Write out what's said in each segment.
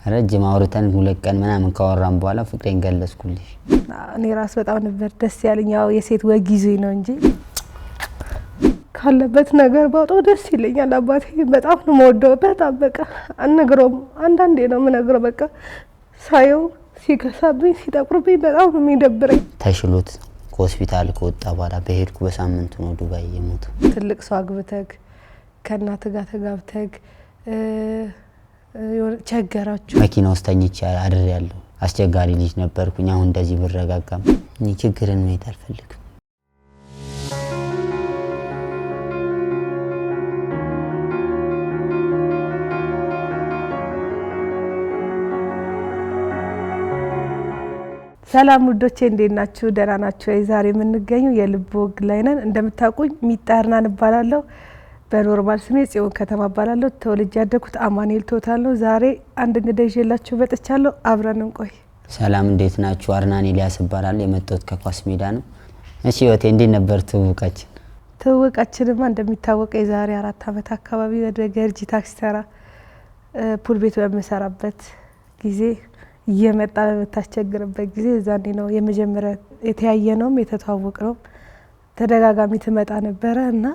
ረጅም አውርተን ሁለት ቀን ምናምን ካወራን በኋላ ፍቅሬን ገለጽኩልሽ። እኔ ራስ በጣም ነበር ደስ ያለኝ። ያው የሴት ወግ ይዞኝ ነው እንጂ ካለበት ነገር ባውጣው ደስ ይለኛል። አባቴ በጣም ነው የምወደው። በጣም በቃ አንነግረውም። አንዳንዴ ነው የምነግረው። በቃ ሳየው ሲከሳብኝ ሲጠቁርብኝ በጣም ነው የሚደብረኝ። ተሽሎት ከሆስፒታል ከወጣ በኋላ በሄድኩ በሳምንቱ ነው ዱባይ የሞተው። ትልቅ ሰው አግብተክ ከእናት ጋር ተጋብተክ ቸገራችሁ። መኪና ውስጥ ተኝቼ አድር ያለው አስቸጋሪ ልጅ ነበርኩኝ። አሁን እንደዚህ ብረጋጋም እኔ ችግርን ማየት አልፈልግም። ሰላም ውዶቼ እንዴት ናችሁ? ደህና ናችሁ? ዛሬ የምንገኘው የልብ ወግ ላይ ነን። እንደምታውቁኝ ሚጣርናን እባላለሁ። በኖርማል ስሜ ጽዮን ከተማ እባላለሁ። ተወልጄ ያደኩት አማኑኤል ቶታል ነው። ዛሬ አንድ እንግዳ ይዤላችሁ መጥቻለሁ። አብረን እንቆይ። ሰላም እንዴት ናችሁ? አርናን ኤልያስ እባላለሁ። የመጣሁት ከኳስ ሜዳ ነው። እሺ ወቴ እንዴት ነበር ትውውቃችን? ትውውቃችንማ እንደሚታወቀው የዛሬ 4 አመት አካባቢ ወደ ገርጂ ታክሲ ተራ ፑል ቤት በመሰራበት ጊዜ እየመጣ በመታስቸግርበት ጊዜ እዛኔ ነው የመጀመሪያ የተያየነውም የተተዋወቅነው። ተደጋጋሚ ትመጣ ነበረ እና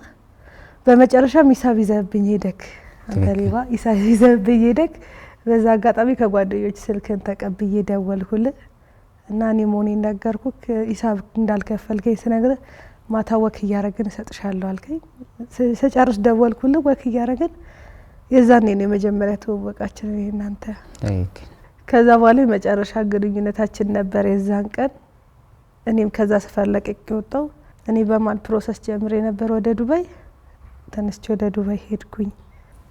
በመጨረሻም ሂሳብ ይዘብኝ ሄደክ አንተ ሌባ ሂሳብ ይዘብኝ ሄደክ። በዛ አጋጣሚ ከጓደኞች ስልክን ተቀብዬ ደወልኩልህ እና እኔ መሆኔን ነገርኩክ። ሂሳብ እንዳልከፈልከኝ ስነግርህ ማታ ወክ እያረግን እሰጥሻለሁ አልከኝ። ስጨርስ ደወልኩልህ ወክ እያረግን የዛኔ ነው የመጀመሪያ ትውውቃችን እናንተ። ከዛ በኋላ የመጨረሻ ግንኙነታችን ነበር የዛን ቀን። እኔም ከዛ ሰፈር ለቅቄ ወጣሁ። እኔ በማል ፕሮሰስ ጀምሬ ነበር ወደ ዱባይ ተነስቼ ወደ ዱባይ ሄድኩኝ።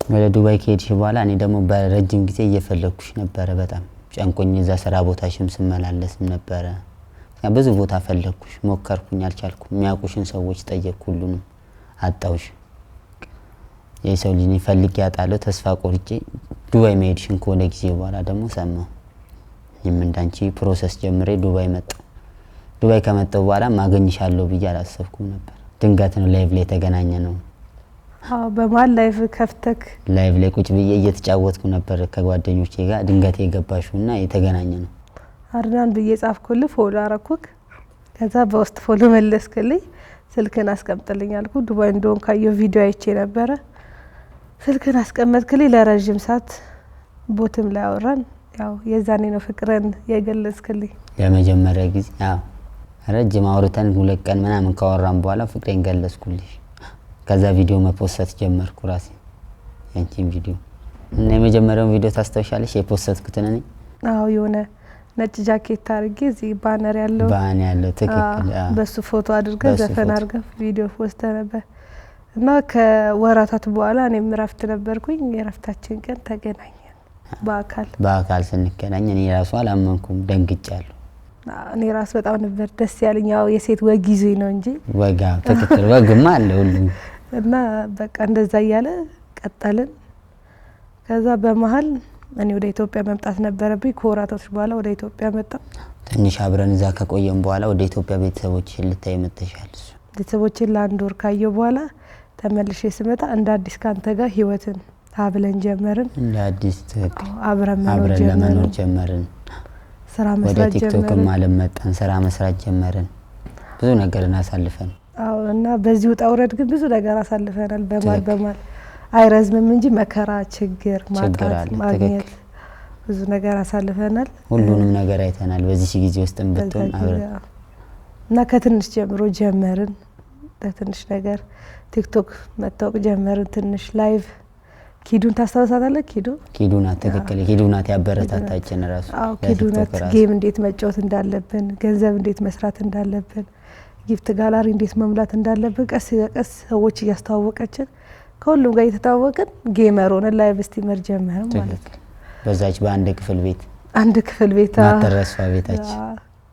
ወደ ዱባይ ከሄድሽ በኋላ እኔ ደግሞ በረጅም ጊዜ እየፈለኩሽ ነበር። በጣም ጨንቆኝ እዛ ስራ ቦታሽም ስመላለስም ነበር። ብዙ ቦታ ፈለኩሽ፣ ሞከርኩኝ፣ አልቻልኩም። የሚያውቁሽን ሰዎች ጠየቅኩ፣ ሁሉንም አጣውሽ። የሰው ልጅ ፈልጌ ያጣለው ተስፋ ቆርጬ ዱባይ መሄድሽን ከሆነ ጊዜ በኋላ ደግሞ ሰማሁ። እንዳንቺ ፕሮሰስ ጀምሬ ዱባይ መጣሁ። ዱባይ ከመጣሁ በኋላ ማገኝሻለሁ ብዬ አላሰብኩም ነበር። ድንገት ነው ላይቭ ላይ ተገናኘ ነው። አዎ በማል ላይቭ ከፍተክ ላይቭ ላይ ቁጭ ብዬ እየተጫወትኩ ነበር ከጓደኞቼ ጋር። ድንገት የገባሽውና የተገናኘ ነው። አርናን ብዬ ጻፍኩልህ፣ ፎሎ አረኩክ። ከዛ በውስጥ ፎሎ መለስክልኝ። ስልክን አስቀምጥልኝ አልኩ። ዱባይ እንደሆን ካየው ቪዲዮ አይቼ ነበረ። ስልክን አስቀመጥክልኝ። ለረጅም ሰዓት ቦትም ላይ አወራን። ያው የዛኔ ነው ፍቅርን የገለጽክልኝ ለመጀመሪያ ጊዜ። አዎ ረጅም አውርተን ሁለት ቀን ምናምን ካወራን በኋላ ፍቅሬን ገለጽኩልሽ። ከዛ ቪዲዮ መፖስት ጀመርኩ ራሴ ያንቺን ቪዲዮ እና የመጀመሪያውን ቪዲዮ ታስተውሻለሽ? የፖስትኩት ነኝ። አዎ የሆነ ነጭ ጃኬት አድርጌ እዚህ ባነር ያለው ትክክል። በሱ ፎቶ አድርገን ዘፈን አድርገን ቪዲዮ ፖስት ነበር እና ከወራታት በኋላ እኔም እረፍት ነበርኩኝ። የእረፍታችን ቀን ተገናኘን በአካል ስንገናኝ እኔ ራሱ አላመንኩም፣ ደንግጫለሁ። እኔ ራስ በጣም ነበር ደስ ያለኝ። ያው የሴት ወግ ይዞኝ ነው እንጂ ወጋ ትክክል ወግማ አለ ሁሉ እና በቃ እንደዛ እያለ ቀጠልን። ከዛ በመሃል እኔ ወደ ኢትዮጵያ መምጣት ነበረብኝ። ከወራቶች በኋላ ወደ ኢትዮጵያ መጣሁ። ትንሽ አብረን እዛ ከቆየን በኋላ ወደ ኢትዮጵያ ቤተሰቦችሽን ልታይ መጥተሻል? ቤተሰቦችን ለአንድ ወር ካየሁ በኋላ ተመልሼ ስመጣ እንደ አዲስ ካንተ ጋር ህይወትን አብለን ጀመርን። እንደ አዲስ ትክክል አብረን መኖር ጀመርን። ስራ መስራት ጀመርን። ወደ ቲክቶክም አለም መጣን፣ ስራ መስራት ጀመርን። ብዙ ነገርን አሳልፈን። አዎ እና በዚህ ውጣ ውረድ ግን ብዙ ነገር አሳልፈናል። በማል አይረዝምም እንጂ መከራ፣ ችግር፣ ማጣት፣ ማግኘት ብዙ ነገር አሳልፈናል። ሁሉንም ነገር አይተናል በዚህ ጊዜ ውስጥም ብትሆን አብረን እና ከትንሽ ጀምሮ ጀመርን። በትንሽ ነገር ቲክቶክ መታወቅ ጀመርን። ትንሽ ላይቭ ኪዱን ታስታውሳታለህ? ኪዱናት ትክክል። ኪዱናት ያበረታታችን ራሱ። አዎ ኪዱናት ጌም እንዴት መጫወት እንዳለብን፣ ገንዘብ እንዴት መስራት እንዳለብን፣ ጊፍት ጋላሪ እንዴት መሙላት እንዳለብን ቀስ በቀስ ሰዎች እያስተዋወቀችን ከሁሉም ጋር እየተታወቅን ጌመር ሆነን ላይቭ ስትሪመር ጀመርን ማለት ነው። በዛች በአንድ ክፍል ቤት ማተረሷ ቤታችን።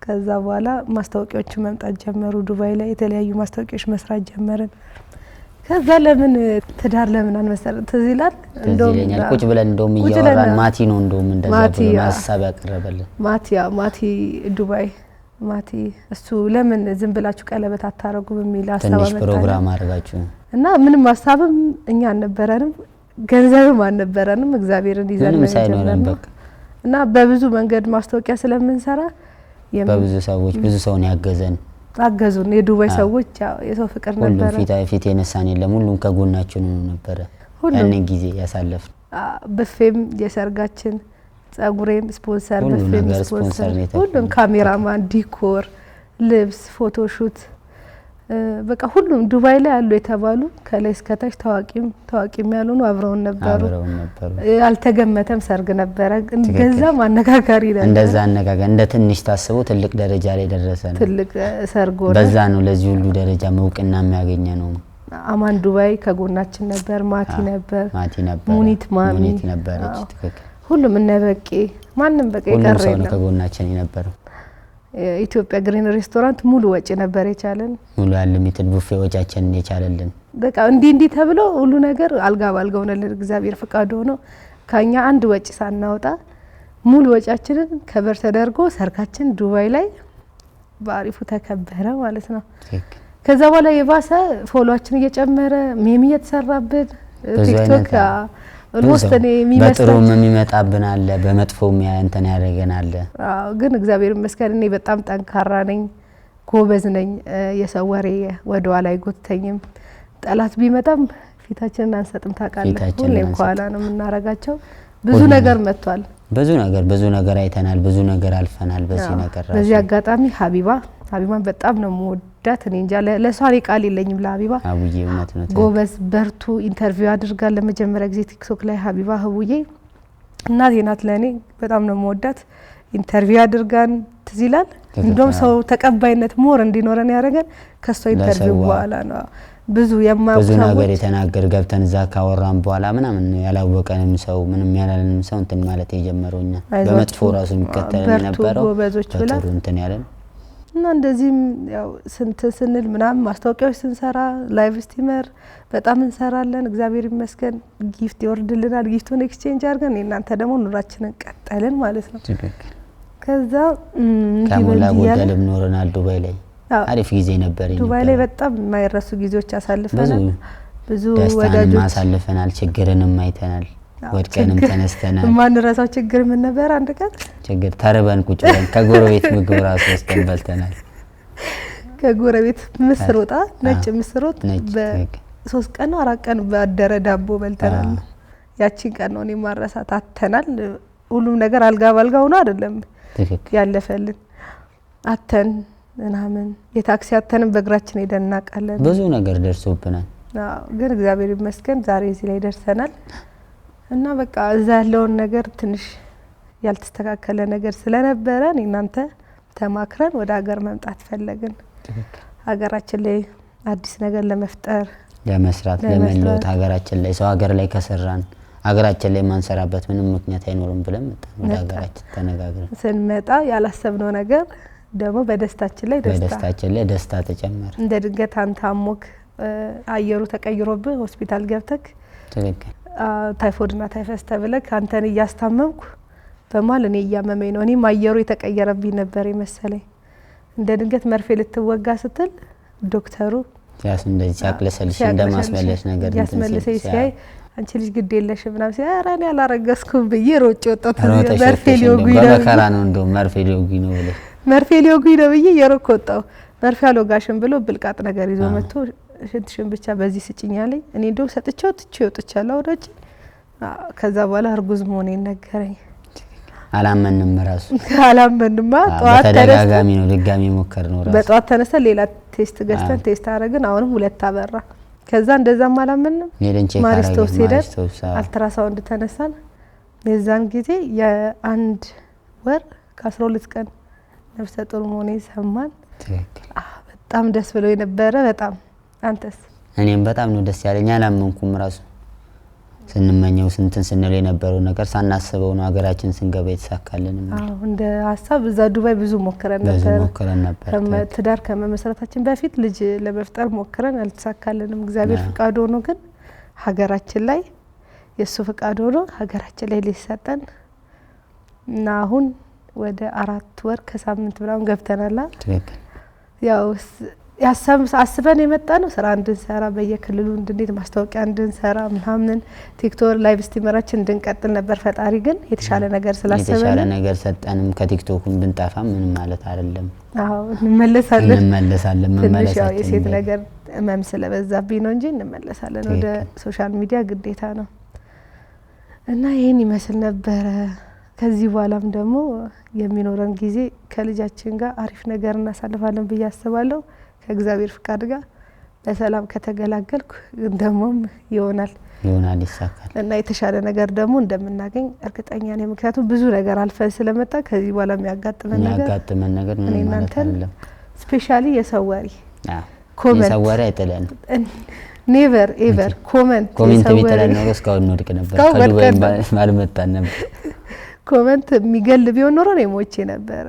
ከዛ በኋላ ማስታወቂያዎች መምጣት ጀመሩ። ዱባይ ላይ የተለያዩ ማስታወቂያዎች መስራት ጀመርን። ከዛ ለምን ትዳር ለምን አንመሰረት ትዝ ይላል። እንደውም ቁጭ ብለን እንደውም እያወራን ማቲ ነው እንደውም እንደዛ ብሎ ሐሳብ ያቀረበልን ማቲ ዱባይ ማቲ እሱ ለምን ዝም ብላችሁ ቀለበት አታረጉ በሚል ሐሳብ ትንሽ ፕሮግራም አድርጋችሁ እና ምንም ሐሳብም እኛ አልነበረንም፣ ገንዘብም አልነበረንም። እግዚአብሔርን ይዘን ነው እና በብዙ መንገድ ማስታወቂያ ስለምንሰራ በብዙ ሰዎች ብዙ ሰው ነው ያገዘን አገዙን የዱባይ ሰዎች የሰው ፍቅር ነበር ሁሉም ፊት የነሳን የለም ሁሉም ከጎናችን ነበር ያንን ጊዜ ያሳለፍ በፌም የሰርጋችን ጸጉሬን ስፖንሰር በፌም ስፖንሰር ሁሉም ካሜራማን ዲኮር ልብስ ፎቶሹት በቃ ሁሉም ዱባይ ላይ ያሉ የተባሉ ከላይ እስከ ታች ታዋቂም ያሉን አብረውን ነበሩ ያልተገመተም ሰርግ ነበር እንደዛ ማነጋጋሪ ነበር እንደዛ አነጋጋሪ እንደ ትንሽ ታስቦ ትልቅ ደረጃ ላይ ደረሰን ትልቅ ሰርግ ሆነ በዛ ነው ለዚህ ሁሉ ደረጃ መውቅና የሚያገኘ ነው አማን ዱባይ ከጎናችን ነበር ማቲ ነበር ሙኒት ነበረች ትክክል ሁሉም እነበቄ ማንንም በቃ ይቀር የለም ከጎናችን ነበር ኢትዮጵያ ግሪን ሬስቶራንት ሙሉ ወጪ ነበር የቻለን ሙሉ አንሊሚትድ ቡፌ ወጫችን የቻለልን በቃ እንዲ ተብሎ ሁሉ ነገር አልጋ ባልጋ ሆነልን እግዚአብሔር ፍቃድ ሆኖ ካኛ አንድ ወጪ ሳናወጣ ሙሉ ወጫችንን ከበር ተደርጎ ሰርካችን ዱባይ ላይ ባሪፉ ተከበረ ማለት ነው ከዛ በኋላ የባሰ ፎሎዋችን እየጨመረ ሜም እየተሰራበት ቲክቶክ ኦልሞስት እኔ በጥሩም የሚመጣብን አለ በመጥፎም እንትን ያደርገናል ግን እግዚአብሔር ይመስገን እኔ በጣም ጠንካራ ነኝ ጎበዝ ነኝ የሰው ወሬ ወደ ኋላ አይጎተኝም ጠላት ቢመጣም ፊታችንን አንሰጥም ታውቃለህ ሁሌም ኋላ ነው የምናረጋቸው ብዙ ነገር መጥቷል ብዙ ነገር አይተናል ብዙ ነገር አልፈናል በዚህ አጋጣሚ ሀቢባን በጣም ነው የምወዳት እኔ እንጃ ለሷሪ ቃል የለኝም ለሀቢባ አቡዬ እውነት ነው ጎበዝ በርቱ ኢንተርቪው አድርጋ ለመጀመሪያ ጊዜ ቲክቶክ ላይ ሀቢባ ህቡዬ እናቴ ናት ለኔ በጣም ነው የምወዳት ኢንተርቪው አድርጋን ትዚላል እንደውም ሰው ተቀባይነት ሞር እንዲኖረን ያደረገን ከሷ ኢንተርቪው በኋላ ነው ብዙ ነገር የተናገር ገብተን እዛ ካወራን በኋላ ምናምን ያላወቀንም ሰው ምንም ያላለንም ሰው እንትን ማለት የጀመረውኛ በመጥፎ ራሱ የሚከተለን ነበረው በጥሩ እንትን ያለን እና እንደዚህም ያው ስንል ምናምን ማስታወቂያዎች ስንሰራ ላይቭ ስትሪመር በጣም እንሰራለን እግዚአብሔር ይመስገን ጊፍት ይወርድልናል ጊፍቱን ኤክስቼንጅ አድርገን እናንተ ደግሞ ኑራችንን ቀጠልን ማለት ነው ከዛ ከሞላ ጎደልም ኖረናል ዱባይ ላይ አሪፍ ጊዜ ነበር ዱባይ ላይ በጣም የማይረሱ ጊዜዎች አሳልፈናል ብዙ ወዳጆች አሳልፈናል ችግርንም አይተናል ወድቀንም ተነስተናል ማን ረሳው ችግር ምን ነበር አንድ ቀን ችግር ተርበን ቁጭ ብለን ከጎረቤት ምግብ ራሱ ወስደንበልተናል ከጎረቤት ምስር ወጣ ነጭ ምስር ወጥ በ3 ቀን 4 ቀን ባደረ ዳቦ በልተናል ያቺን ቀን ነው እኔ ማረሳት አተናል ሁሉም ነገር አልጋ ባልጋ ሆኖ አይደለም ያለፈልን አተን እናምን የታክሲ አተንም በእግራችን ሄደን እናቃለን ብዙ ነገር ደርሶብናል ግን እግዚአብሔር ይመስገን ዛሬ እዚህ ላይ ደርሰናል እና በቃ እዛ ያለውን ነገር ትንሽ ያልተስተካከለ ነገር ስለነበረ እናንተ ተማክረን ወደ ሀገር መምጣት ፈለግን ሀገራችን ላይ አዲስ ነገር ለመፍጠር ለመስራት ለመለወጥ ሀገራችን ላይ ሰው ሀገር ላይ ከሰራን ሀገራችን ላይ ማንሰራበት ምንም ምክንያት አይኖርም ብለን መጣን ወደ ሀገራችን ተነጋግረን ስንመጣ ያላሰብነው ነገር ደግሞ በደስታችን ላይ ደስታ ተጨመረ እንደ ድንገት አንተ አሞክ አየሩ ተቀይሮብህ ሆስፒታል ገብተክ ትክክል ታይፎይድና ታይፈስ ተብለክ አንተን እያስታመምኩ በማል እኔ እያመመኝ ነው እኔም አየሩ የተቀየረብኝ ነበር መሰለኝ እንደ ድንገት መርፌ ልትወጋ ስትል ዶክተሩ እንደዚህ ያቅለሰልሽ እንደማስመለስ ነገር ያስመለሰኝ ሲያይ አንቺ ልጅ ግድ የለሽም ምናምን ሲያይ ኧረ እኔ አላረገዝኩም ብዬ ሮጬ ወጣሁ መርፌ ሊወጉኝ ነው በመከራ ነው እንደው መርፌ ሊወጉኝ ነው ብለሽ መርፌ ሊወጉኝ ነው ብዬ የሮክ ወጣሁ መርፌ አልወጋሽም ብሎ ብልቃጥ ነገር ይዞ መጥቶ ሽንትሽን ብቻ በዚህ ስጭኝ አለኝ እኔ እንደው ሰጥቼው ትቼው ወጥቻለሁ ወደጭ ከዛ በኋላ እርጉዝ መሆኔን ነገረኝ አላመንም ራሱ ጧት ተደጋጋሚ ነው ድጋሚ ሞከር ነው ራሱ በጧት ተነስተን ሌላ ቴስት ገዝተን ቴስት አረግን አሁንም 2 አበራ ከዛ እንደዛም አላመንም ማሪስቶስ ሄደን አልትራሳውንድ ተነሳን የዛን ጊዜ የአንድ ወር ከ12 ቀን ነፍሰ ጡር መሆኔን ሰማን በጣም ደስ ብሎ የነበረ በጣም አንተስ እኔም በጣም ነው ደስ ያለኝ አላመንኩም ራሱ ስንመኘው ስንል የነበረው ነገር ሳናስበው ነው ሀገራችን ስንገባ የተሳካልን እንደ ሐሳብ እዛ ዱባይ ብዙ ሞከረን ነበር ትዳር ከመመስረታችን በፊት ልጅ ለመፍጠር ሞከረን አልተሳካልንም እግዚአብሔር ፍቃድ ሆኖ ግን ሀገራችን ላይ የሱ ፍቃድ ሆኖ ሀገራችን ላይ ሊሰጠን እና አሁን ወደ 4 ወር ከሳምንት ብራውን ገብተናል ትክክል ያው አስበን የመጣ ነው ስራ እንድንሰራ በየክልሉ እንድንሄድ ማስታወቂያ እንድንሰራ ምናምን ቲክቶክ ላይቭ ስትሪመራችን እንድንቀጥል ነበር። ፈጣሪ ግን የተሻለ ነገር ስላሰበን የተሻለ ነገር ሰጠንም። ከቲክቶክም ብንጠፋ ምንም ማለት አይደለም። አዎ እንመለሳለን መመለሳችን የሴት ነገር እመም ስለበዛብኝ ነው እንጂ እንመለሳለን። ወደ ሶሻል ሚዲያ ግዴታ ነው እና ይሄን ይመስል ነበረ። ከዚህ በኋላም ደግሞ የሚኖረን ጊዜ ከልጃችን ጋር አሪፍ ነገር እናሳልፋለን ብዬ አስባለሁ። ከእግዚአብሔር ፍቃድ ጋር በሰላም ከተገላገልኩ እንደሞም ይሆናል ይሳካል እና የተሻለ ነገር ደግሞ እንደምናገኝ እርግጠኛ ነኝ። ምክንያቱም ብዙ ነገር አልፈን ስለመጣ ከዚህ በኋላ የሚያጋጥመን ነገር ምን ማለት አይደለም። ስፔሻሊ የሰው ወሬ የሰው ወሬ አይጥለን ኔቨር ኤቨር ኮሜንት ቢጥለን ነው እስካሁን ወድቅ ነበር። ከዱባይ ባልመጣን ነበር። ኮሜንት የሚገል ቢሆን ኖሮ ነው ሞቼ ነበር።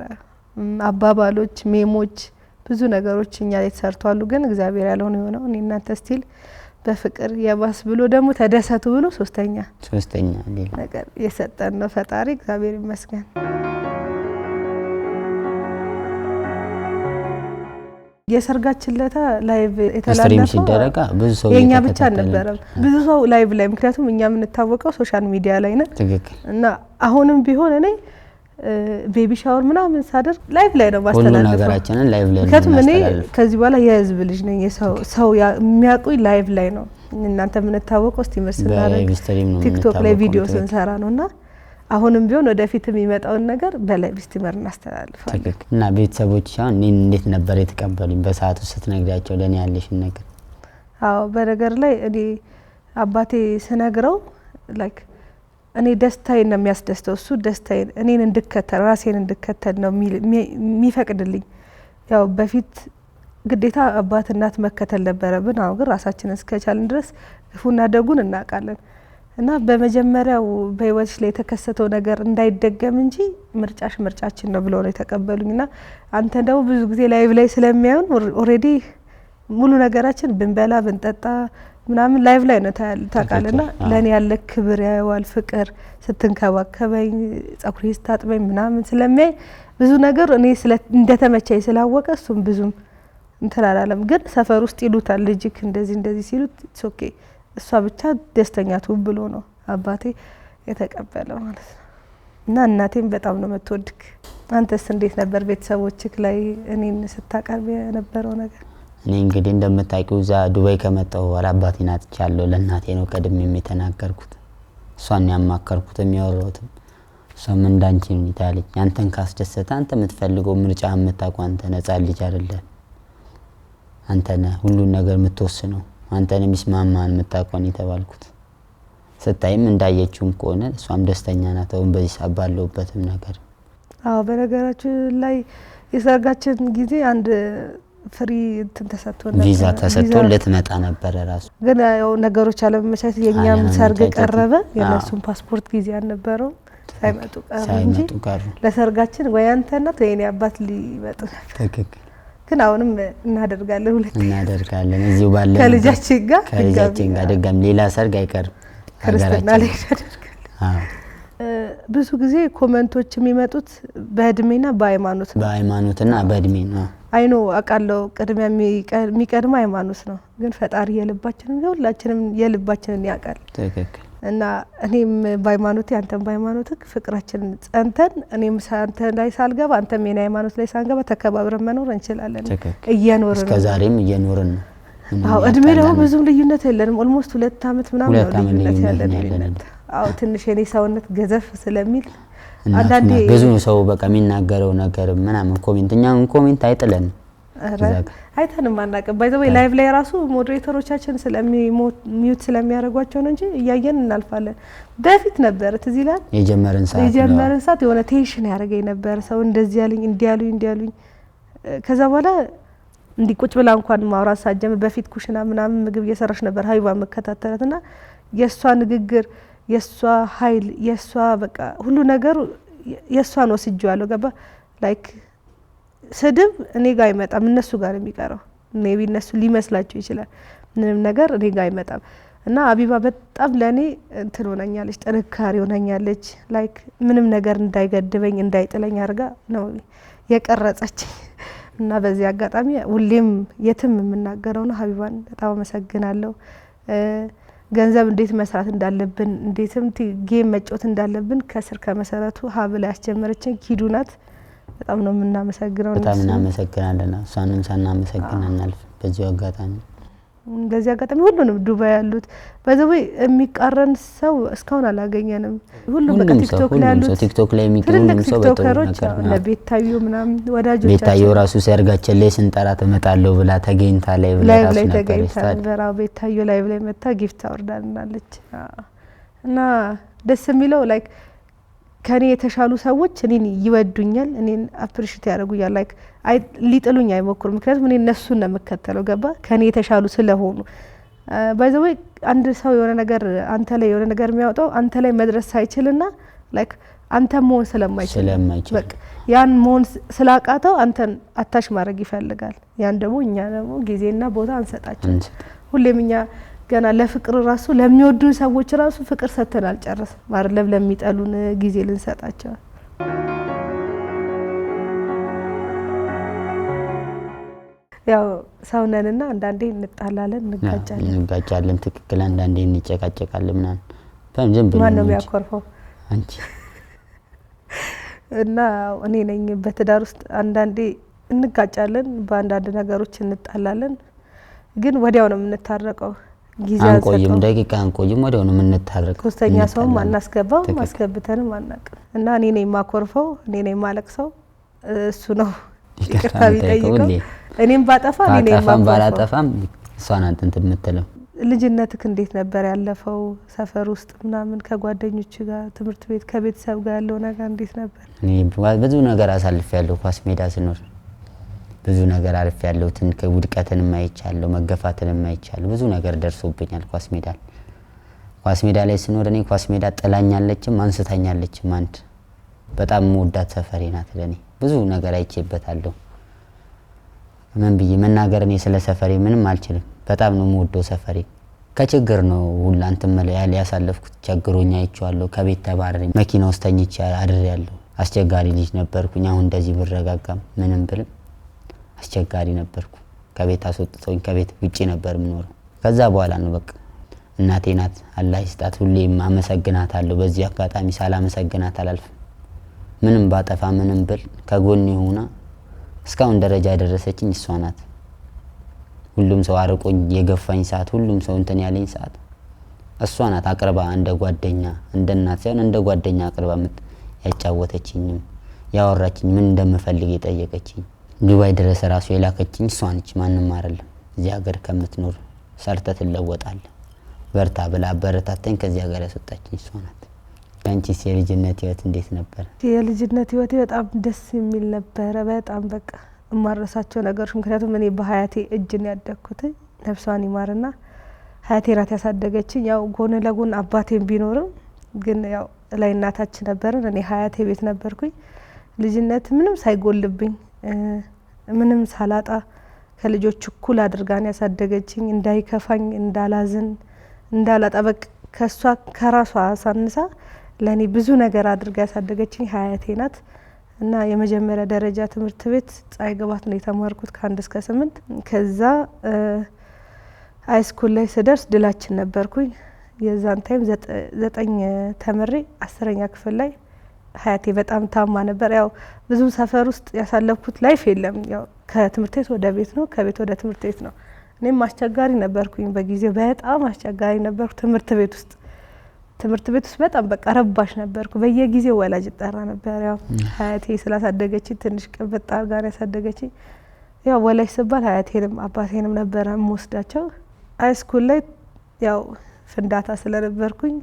አባባሎች ሜሞች ብዙ ነገሮች እኛ ላይ ተሰርቷሉ። ግን እግዚአብሔር ያለው ነው የሆነው። እኔ እናንተ ስቲል በፍቅር የባስ ብሎ ደግሞ ተደሰቱ ብሎ ሶስተኛ ነገር የሰጠን ነው ፈጣሪ። እግዚአብሔር ይመስገን። የሰርጋችን ለታ ላይቭ የተላለፈው ሲደረጋ ብዙ ሰው የኛ ብቻ ነበር። ብዙ ሰው ላይቭ ላይ ምክንያቱም እኛ የምንታወቀው ሶሻል ሚዲያ ላይ ነን እና አሁንም ቢሆን እኔ ቤቢ ሻወር ምናምን ሳደርግ ላይቭ ላይ ነው ማስተላለፈው። ሁሉ ነገራችንን ላይቭ ላይ ነው። ምክንያቱም እኔ ከዚህ በኋላ የህዝብ ልጅ ነኝ። ሰው የሚያውቁኝ ላይቭ ላይ ነው። እናንተ የምንታወቀው ስትሪመር ስናደርግ ቲክቶክ ላይ ቪዲዮ ስንሰራ ነውና አሁንም ቢሆን ወደፊት የሚመጣውን ነገር በላይቭ ስትሪመር እናስተላልፋለን። እና ቤተሰቦች አሁን እንዴት ነበር የተቀበሉኝ በሰዓቱ ስትነግሪያቸው ለኔ ያለሽን ነገር? አዎ በነገር ላይ እኔ አባቴ ስነግረው ላይክ እኔ ደስታዬን ነው የሚያስደስተው። እሱ ደስታዬን እኔን እንድከተል ራሴን እንድከተል ነው የሚፈቅድልኝ። ያው በፊት ግዴታ አባት እናት መከተል ነበረብን። አሁን ግን ራሳችንን እስከቻልን ድረስ ክፉና ደጉን እናውቃለን እና በመጀመሪያው በህይወትሽ ላይ የተከሰተው ነገር እንዳይደገም እንጂ ምርጫችን ነው ብለው ነው የተቀበሉኝና አንተ ደግሞ ብዙ ጊዜ ላይቭ ላይ ስለሚያዩን ኦሬዲ ሙሉ ነገራችን ብንበላ ብንጠጣ ምናምን ላይቭ ላይ ነው ታውቃለና ለኔ ያለ ክብር ያዋል ፍቅር ስትንከባከበኝ ጸጉሬ ስታጥበኝ ምናምን ስለሚያይ ብዙ ነገር እኔ እንደተመቸኝ ስላወቀ እሱም ብዙም እንትን አላለም። ግን ሰፈር ውስጥ ይሉታል ልጅክ እንደዚህ ሲሉት ኦኬ እሷ ብቻ ደስተኛ ትሁን ብሎ ነው አባቴ የተቀበለው ማለት ነው። እና እናቴም በጣም ነው የምትወድክ። አንተስ እንዴት ነበር ቤተሰቦችክ ላይ እኔን ስታቀርብ የነበረው ነገር? እኔ እንግዲህ እንደምታውቂው እዛ ዱባይ ከመጣሁ በኋላ አባቴን አጥቻለሁ። ለእናቴ ነው ቀድሜ የተናገርኩት። እሷን ያማከርኩት የሚያወራሁት እሷም እንዳንቺ ነው ታለች። አንተን ካስደሰተ አንተ የምትፈልገው ምርጫ የምታውቀው አንተ ነፃ ልጅ አይደለም። አንተ ነህ ሁሉን ነገር የምትወስነው። አንተን የሚስማማን የምታውቀው ነው የተባልኩት። ስታይም እንዳየችውም ከሆነ እሷም ደስተኛ ናት አሁን በዚህ ሳባለውበትም ነገር። አዎ በነገራችን ላይ የሰርጋችን ጊዜ አንድ ፍሪ ተሰጥቶን ቪዛ ተሰጥቶ ልትመጣ ነበር ራሱ። ግን ያው ነገሮች አለመመቻቸት የኛም ሰርግ ቀረበ። የነሱም ፓስፖርት ጊዜ አልነበረው ሳይመጡ ቀሩ እንጂ ለሰርጋችን ወይ አንተና የኔ አባት ሊመጡ ነበር። ትክክል። ግን አሁንም እናደርጋለን እዚሁ ባለ ከልጃችን ጋር ደጋም ሌላ ሰርግ አይቀርም ክርስትና ላይ እናደርጋለን። ብዙ ጊዜ ኮሜንቶች የሚመጡት በእድሜና በሃይማኖትና በእድሜ ነው። አይኖ አቃለው ቅድሚያ የሚቀድም ሃይማኖት ነው። ግን ፈጣሪ የልባችንን ሁላችንም የልባችንን ያውቃል። ትክክል። እና እኔም በሃይማኖቴ አንተም በሃይማኖትክ ፍቅራችንን ጸንተን እኔም አንተ ላይ ሳልገባ አንተም የኔ ሃይማኖት ላይ ሳንገባ ተከባብረን መኖር እንችላለን። እየኖርን እስከዛሬም እየኖርን ነው። አዎ እድሜ ደግሞ ብዙም ልዩነት የለንም። ኦልሞስት 2 አመት ምናምን ነው ልዩነት ያለን። አዎ ትንሽ የኔ ሰውነት ገዘፍ ስለሚል አንዳንዴ ብዙ ሰው በቃ የሚናገረው ነገር ምናምን ኮሜንት አይጥለን አይተንም አናቀም። ባይዘው ላይቭ ላይ ራሱ ሞዴሬተሮቻችን ሚዩት ስለሚያደርጓቸው ነው እንጂ እያየን እናልፋለን። በፊት ነበር ትዝ ይላል የጀመረን ሰዓት የሆነ ቴንሽን ያደርገኝ ነበር። ሰው እንደዚህ ያለኝ እንዲያሉኝ ከዛ በኋላ እንዲቁጭ ብላ እንኳን ማውራት ሳጀምር በፊት ኩሽና ምናምን ምግብ እየሰራሽ ነበር ሀይባ መከታተላትና የሷ ንግግር የሷ ኃይል የሷ በቃ ሁሉ ነገር የሷን ወስጄዋለሁ። ገባ ላይክ ስድብ እኔ ጋር አይመጣም እነሱ ጋር የሚቀረው ሜቢ እነሱ ሊመስላቸው ይችላል። ምንም ነገር እኔ ጋር አይመጣም እና አቢባ በጣም ለኔ እንትን ሆነኛለች፣ ጥንካሬ ሆነኛለች። ላይክ ምንም ነገር እንዳይገድበኝ እንዳይጥለኝ አርጋ ነው የቀረጸችኝ። እና በዚህ አጋጣሚ ሁሌም የትም የምናገረው ነው ሀቢባን በጣም አመሰግናለሁ። ገንዘብ እንዴት መስራት እንዳለብን እንዴትም ጌም መጫወት እንዳለብን ከስር ከመሰረቱ ሀብላ ያስጀመረችን ኪዱ ናት። በጣም ነው የምናመሰግነው። በጣም እናመሰግናለን። እሷንም ሳናመሰግን እናልፍ በዚህ አጋጣሚ። በዚህ አጋጣሚ ሁሉንም ዱባይ ያሉት በዘው የሚቃረን ሰው እስካሁን አላገኘንም። ሁሉም በቃ ቲክቶክ ላይ ያሉት ቲክቶክ ላይ የሚቀርቡም ሰው በጣም ነገር ነው። ለቤታዩ ምናምን ወዳጆቻችን ቤታዩ ራሱ ሰርጋችን ላይ ስንጠራ ተመጣለው ብላ ተገኝታ ላይ ብላ ራሱ ነበር። ቤታዩ ላይ ብላ መታ ጊፍት አወርዳልናለች። እና ደስ የሚለው ላይክ ከኔ የተሻሉ ሰዎች እኔን ይወዱኛል፣ እኔን አፕሪሺየት ያደርጉኛል። ላይክ ሊጥሉኝ አይሞክሩም። ምክንያቱም እኔ እነሱን ነው የምከተለው። ገባ ከኔ የተሻሉ ስለሆኑ ባይ ዘ ወይ አንድ ሰው የሆነ ነገር አንተ ላይ የሆነ ነገር የሚያወጣው አንተ ላይ መድረስ ሳይችልና ላይክ አንተ መሆን ስለማይችል በቃ ያን መሆን ስላቃተው አንተን አታሽ ማድረግ ይፈልጋል። ያን ደግሞ እኛ ደግሞ ጊዜና ቦታ አንሰጣቸው። ሁሌም እኛ ገና ለፍቅር ራሱ ለሚወዱ ሰዎች ራሱ ፍቅር ሰተን አልጨረስም ማለት ለሚጠሉን ጊዜ ልንሰጣቸው። ያው ሰውነንና አንዳንዴ እንጣላለን እንጋጫለን ትክክል አንዳንዴ እንጨቃጨቃለን ምናምን በእንጀም ማን ነው የሚያኮርፈው አንቺ እና እኔ ነኝ በትዳር ውስጥ አንዳንዴ እንጋጫለን በአንዳንድ ነገሮች እንጣላለን ግን ወዲያው ነው የምንታረቀው ጊዜ አንቆይም ደቂቃ አንቆይም ወዲያው ነው የምንታረቀው ሶስተኛ ሰው ማናስገባው ማስገብተንም አናውቅም እና እኔ ነኝ ማኮርፈው እኔ ነኝ ማለቅሰው እሱ ነው ይቅርታ ቢጠይቀው እኔም ባጠፋ እኔ ነኝ ባላጠፋም እሷ ናት እንትን የምትለው ልጅነትክ እንዴት ነበር ያለፈው ሰፈር ውስጥ ምናምን ከጓደኞች ጋር ትምህርት ቤት ከቤተሰብ ጋር ያለው ነገር እንዴት ነበር እኔ ብዙ ነገር አሳልፌያለሁ ኳስ ሜዳ ስኖር ብዙ ነገር አልፌያለሁ ከውድቀትንም አይቻለሁ መገፋትንም አይቻለሁ ብዙ ነገር ደርሶብኛል ኳስ ሜዳ ላይ ስኖር እኔ ኳስ ሜዳ ጥላኛለችም አንስታኛለችም አንድ በጣም ወዳት ሰፈሬ ናት ለኔ ብዙ ነገር አይቼበታለሁ ምን ብዬ መናገር እኔ ስለ ሰፈሬ ምንም አልችልም በጣም ነው የምወደው ሰፈሬ ከችግር ነው ሁላንተም ያለ ያሳለፍኩት ቸግሮኛ አይቻለሁ ከቤት ተባረረኝ መኪና ውስጥ ተኝቼ አድሬያለሁ አስቸጋሪ ልጅ ነበርኩኝ አሁን እንደዚህ ብረጋጋም ምንም ብልም አስቸጋሪ ነበርኩ ከቤት አስወጥቶኝ ከቤት ውጪ ነበር ምኖር ከዛ በኋላ ነው በቃ እናቴ ናት አላህ ይስጣት ሁሌም አመሰግናታለሁ በዚህ አጋጣሚ ሳላመሰግናት አላልፍም ምንም ባጠፋ ምንም ብል ከጎኔ ሆና እስካሁን ደረጃ ያደረሰችኝ እሷ ናት ሁሉም ሰው አርቆኝ የገፋኝ ሰዓት ሁሉም ሰው እንትን ያለኝ ሰዓት እሷ ናት አቅርባ እንደ ጓደኛ እንደ እናት ሳይሆን እንደ ጓደኛ አቅርባ ያጫወተችኝ ያወራችኝ ምን እንደምፈልግ የጠየቀችኝ ዱባይ ድረስ ራሱ የላከችኝ እሷ ነች ማንንም አይደለም እዚህ ሀገር ከምትኖር ሰርተህ ትለወጣለህ በርታ ብላ አበረታታኝ ከዚህ ሀገር ያስወጣችኝ እሷ ናት አንቺስ የልጅነት ህይወት እንዴት ነበር የልጅነት ህይወቴ በጣም ደስ የሚል ነበር በጣም በቃ ማረሳቸው ነገሮች ምክንያቱም እኔ በሀያቴ እጅ ነው ያደግኩት ነፍሷን ይማርና ሀያቴ ናት ያሳደገችኝ ያው ጎን ለጎን አባቴም ቢኖርም ግን ያው ላይ እናታችን ነበርን እኔ ሀያቴ ቤት ነበርኩኝ ልጅነት ምንም ሳይጎልብኝ ምንም ሳላጣ ከልጆች እኩል አድርጋን ያሳደገችኝ እንዳይከፋኝ እንዳላዝን እንዳላጣበቅ ከሷ ከራሷ ሳንሳ ለኔ ብዙ ነገር አድርጋ ያሳደገችኝ ሀያቴ ናት እና የመጀመሪያ ደረጃ ትምህርት ቤት ፀሐይ ግባት ነው የተማርኩት ከ1 እስከ 8 ከዛ ሃይስኩል ላይ ስደርስ ድላችን ነበርኩኝ የዛን ታይም 9 ተመሬ 10ኛ ክፍል ላይ ሀያቴ በጣም ታማ ነበር ያው ብዙ ሰፈር ውስጥ ያሳለፍኩት ላይፍ የለም ያው ከትምህርት ቤት ወደ ቤት ነው ከቤት ወደ ትምህርት ቤት ነው እኔም አስቸጋሪ ነበርኩኝ በጊዜው በጣም አስቸጋሪ ነበርኩ ትምህርት ቤት ውስጥ በጣም በቃ ረባሽ ነበርኩ በየጊዜው ወላጅ ጠራ ነበር ያው ሀያቴ ስላሳደገች ትንሽ ቅብጣ ጋር ያሳደገች ያው ወላጅ ሲባል ሀያቴንም አባቴንም ነበር የምወስዳቸው ሃይስኩል ላይ ያው ፍንዳታ ስለነበርኩኝ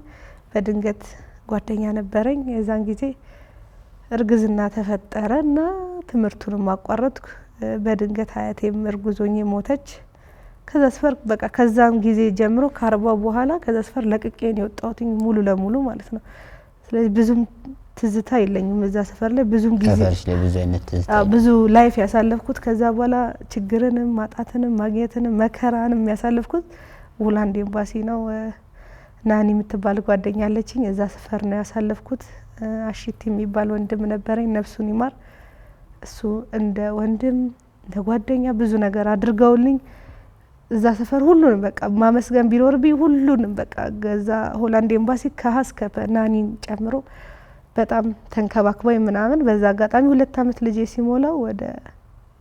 በድንገት ጓደኛ ነበረኝ የዛን ጊዜ እርግዝና ተፈጠረና ትምህርቱን ማቋረጥኩ በድንገት ሀያቴም እርጉዞኝ ሞተች ከዛ ስፈር በቃ ከዛም ጊዜ ጀምሮ ከ40 በኋላ ከዛ ስፈር ለቅቄን የወጣሁትኝ ሙሉ ለሙሉ ማለት ነው ስለዚህ ብዙም ትዝታ የለኝም እዛ ሰፈር ላይ ብዙም ጊዜ ሰፈርሽ ላይ ብዙ አይነት ትዝታ ብዙ ላይፍ ያሳለፍኩት ከዛ በኋላ ችግርንም ማጣትንም ማግኘትንም መከራንም ያሳለፍኩት ሆላንድ ኤምባሲ ነው ናኒ የምትባል ጓደኛ አለችኝ እዛ ሰፈር ነው ያሳለፍኩት አሽቲ የሚባል ወንድም ነበረኝ ነፍሱን ይማር እሱ እንደ ወንድም እንደ ጓደኛ ብዙ ነገር አድርገውልኝ እዛ ሰፈር ሁሉንም በቃ ማመስገን ቢኖርብኝ ሁሉንም በቃ ገዛ ሆላንድ ኤምባሲ ከሀስከፈ ናኒን ጨምሮ በጣም ተንከባክባኝ ምናምን። በዛ አጋጣሚ 2 አመት ልጄ ሲሞላው ወደ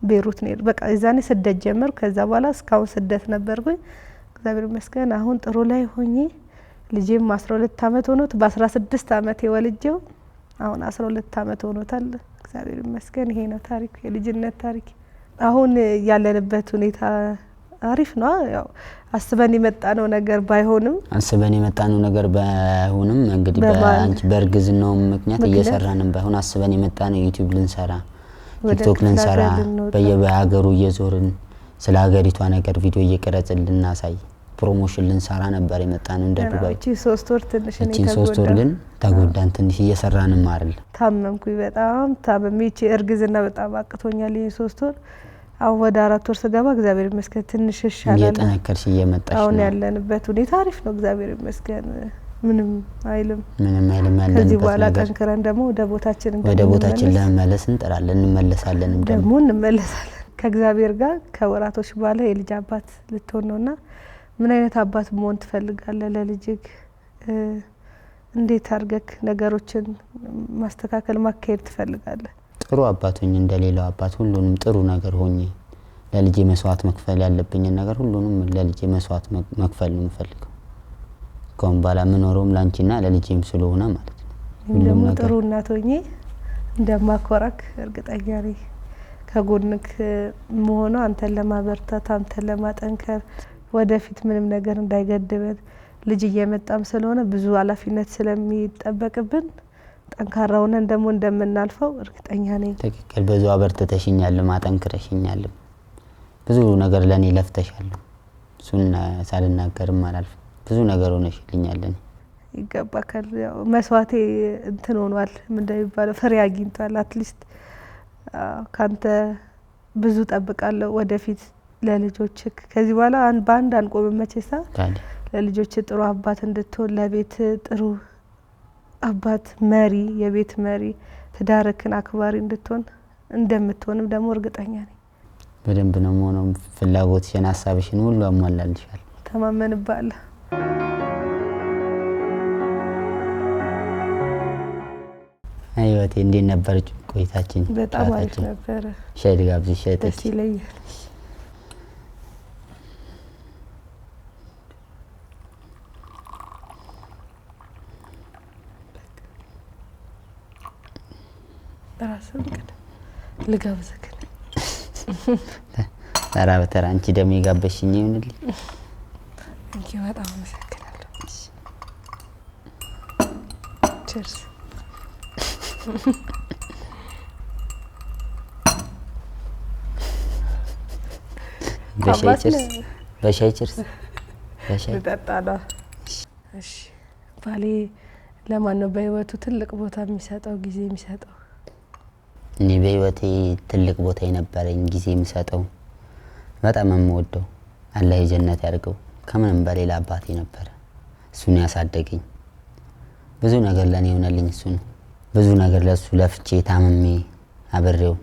ቤይሩት ነው በቃ የዛኔ ስደት ጀመርኩ። ከዛ በኋላ እስካሁን ስደት ነበርኩኝ። እግዚአብሔር ይመስገን አሁን ጥሩ ላይ ሆኜ ልጄም 12 አመት ሆኖት በ16 አመት የወልጄው አሁን 12 አመት ሆኖታል። እግዚአብሔር ይመስገን። ይሄ ነው ታሪክ፣ የልጅነት ታሪክ። አሁን ያለንበት ሁኔታ አሪፍ ነው። ያው አስበን የመጣነው ነገር ባይሆንም እንግዲህ በአንቺ በእርግዝናው ምክንያት እየሰራንም ባይሆን አስበን የመጣነው ዩቲዩብ ልንሰራ ቲክቶክ ልንሰራ በየሀገሩ እየዞርን ስለ ሀገሪቷ ነገር ቪዲዮ እየቀረጽን ልናሳይ ፕሮሞሽን ልንሰራ ነበር የመጣነው እንደ ዱባይ። እቺ 3 ወር ትንሽ ነው ተጎዳ። 3 ወር ግን ተጎዳን ትንሽ እየሰራንም አይደል። ታመምኩኝ፣ በጣም ታመሜ እቺ እርግዝና በጣም አቅቶኛል። ይሄ 3 ወር አሁን ወደ 4 ወር ስገባ እግዚአብሔር ይመስገን ትንሽ ይሻላል። እየጠነከርሽ እየመጣሽ ነው። አሁን ያለንበት ሁኔታ አሪፍ ነው፣ እግዚአብሔር ይመስገን። ምንም አይልም። ያለንበት ከዚህ በኋላ ጠንክረን ደግሞ ወደ ቦታችን ለመመለስ እንጥራለን፣ እንመለሳለን። ከእግዚአብሔር ጋር ከወራቶች በኋላ የልጅ አባት ልትሆን ነውና ምን አይነት አባት መሆን ትፈልጋለህ? ለልጅህ እንዴት አድርገህ ነገሮችን ማስተካከል ማካሄድ ትፈልጋለህ? ጥሩ አባት ሆኜ እንደሌላው አባት ሁሉንም ጥሩ ነገር ሆኜ ለልጄ መስዋዕት መክፈል ያለብኝ ነገር ሁሉንም ለልጄ መስዋዕት መክፈል ነው የምፈልገው። ከአሁን በኋላ የምኖረውም ላንቺና ለልጄም ስለሆነ ማለት ነው። ሁሉም ጥሩ እናት ሆኜ እንደማኮራክ እርግጠኛ ነኝ። ከጎንክ መሆኑ አንተን ለማበርታት አንተን ለማጠንከር ወደፊት ምንም ነገር እንዳይገድበን ልጅ እየመጣም ስለሆነ ብዙ ኃላፊነት ስለሚጠበቅብን ጠንካራ ሆነን ደግሞ እንደምናልፈው እርግጠኛ ነኝ። ትክክል። ብዙ አበርትተሽኛል፣ ማጠንክረሽኛል። ብዙ ነገር ለኔ ለፍተሻል። እሱን ሳልናገርም አላልፍም። ብዙ ነገር ሆነሽልኛል። ይገባካል። ያው መስዋዕቴ እንትን ሆኗል፣ እንደሚባለው ፍሬ አግኝቷል። አትሊስት ካንተ ብዙ ጠብቃለሁ ወደፊት ለልጆች። ከዚህ በኋላ በአንድ አንቆም መቼሳ ለልጆች ጥሩ አባት እንድትሆን ለቤት ጥሩ አባት መሪ፣ የቤት መሪ፣ ትዳርክን አክባሪ እንድትሆን እንደምትሆንም ደግሞ እርግጠኛ ነኝ። በደንብ ነው ሆኖም ፍላጎትሽን ሀሳብሽን ሁሉ አሟላልሻል። ተማመንባለሁ። ህይወቴ እንዴት ነበር ቆይታችን? በጣም አሪፍ ነበር። ሻይ ልጋብዝሽ? ሻይ ጠጪ። ደስ ይለኛል። ራስን ልጋብዝህ። ተራ በተራ አንቺ ደግሞ የጋበሽኝ ይሁንልኝ። እንኪ በጣም አመሰግናለሁ። ቺርስ። በሻይ ቺርስ። በሻይ ልጠጣ። እሺ። ባሌ ለማን ነው በህይወቱ ትልቅ ቦታ የሚሰጠው ጊዜ የሚሰጠው? እኔ በህይወቴ ትልቅ ቦታ የነበረኝ ጊዜ የሚሰጠው በጣም የምወደው አላህ የጀነት ያድርገው ከምንም በሌላ አባቴ ነበር። እሱን ያሳደገኝ ብዙ ነገር ለኔ ሆነልኝ። እሱ ነው ብዙ ነገር ለሱ ለፍቼ ታምሜ አብሬው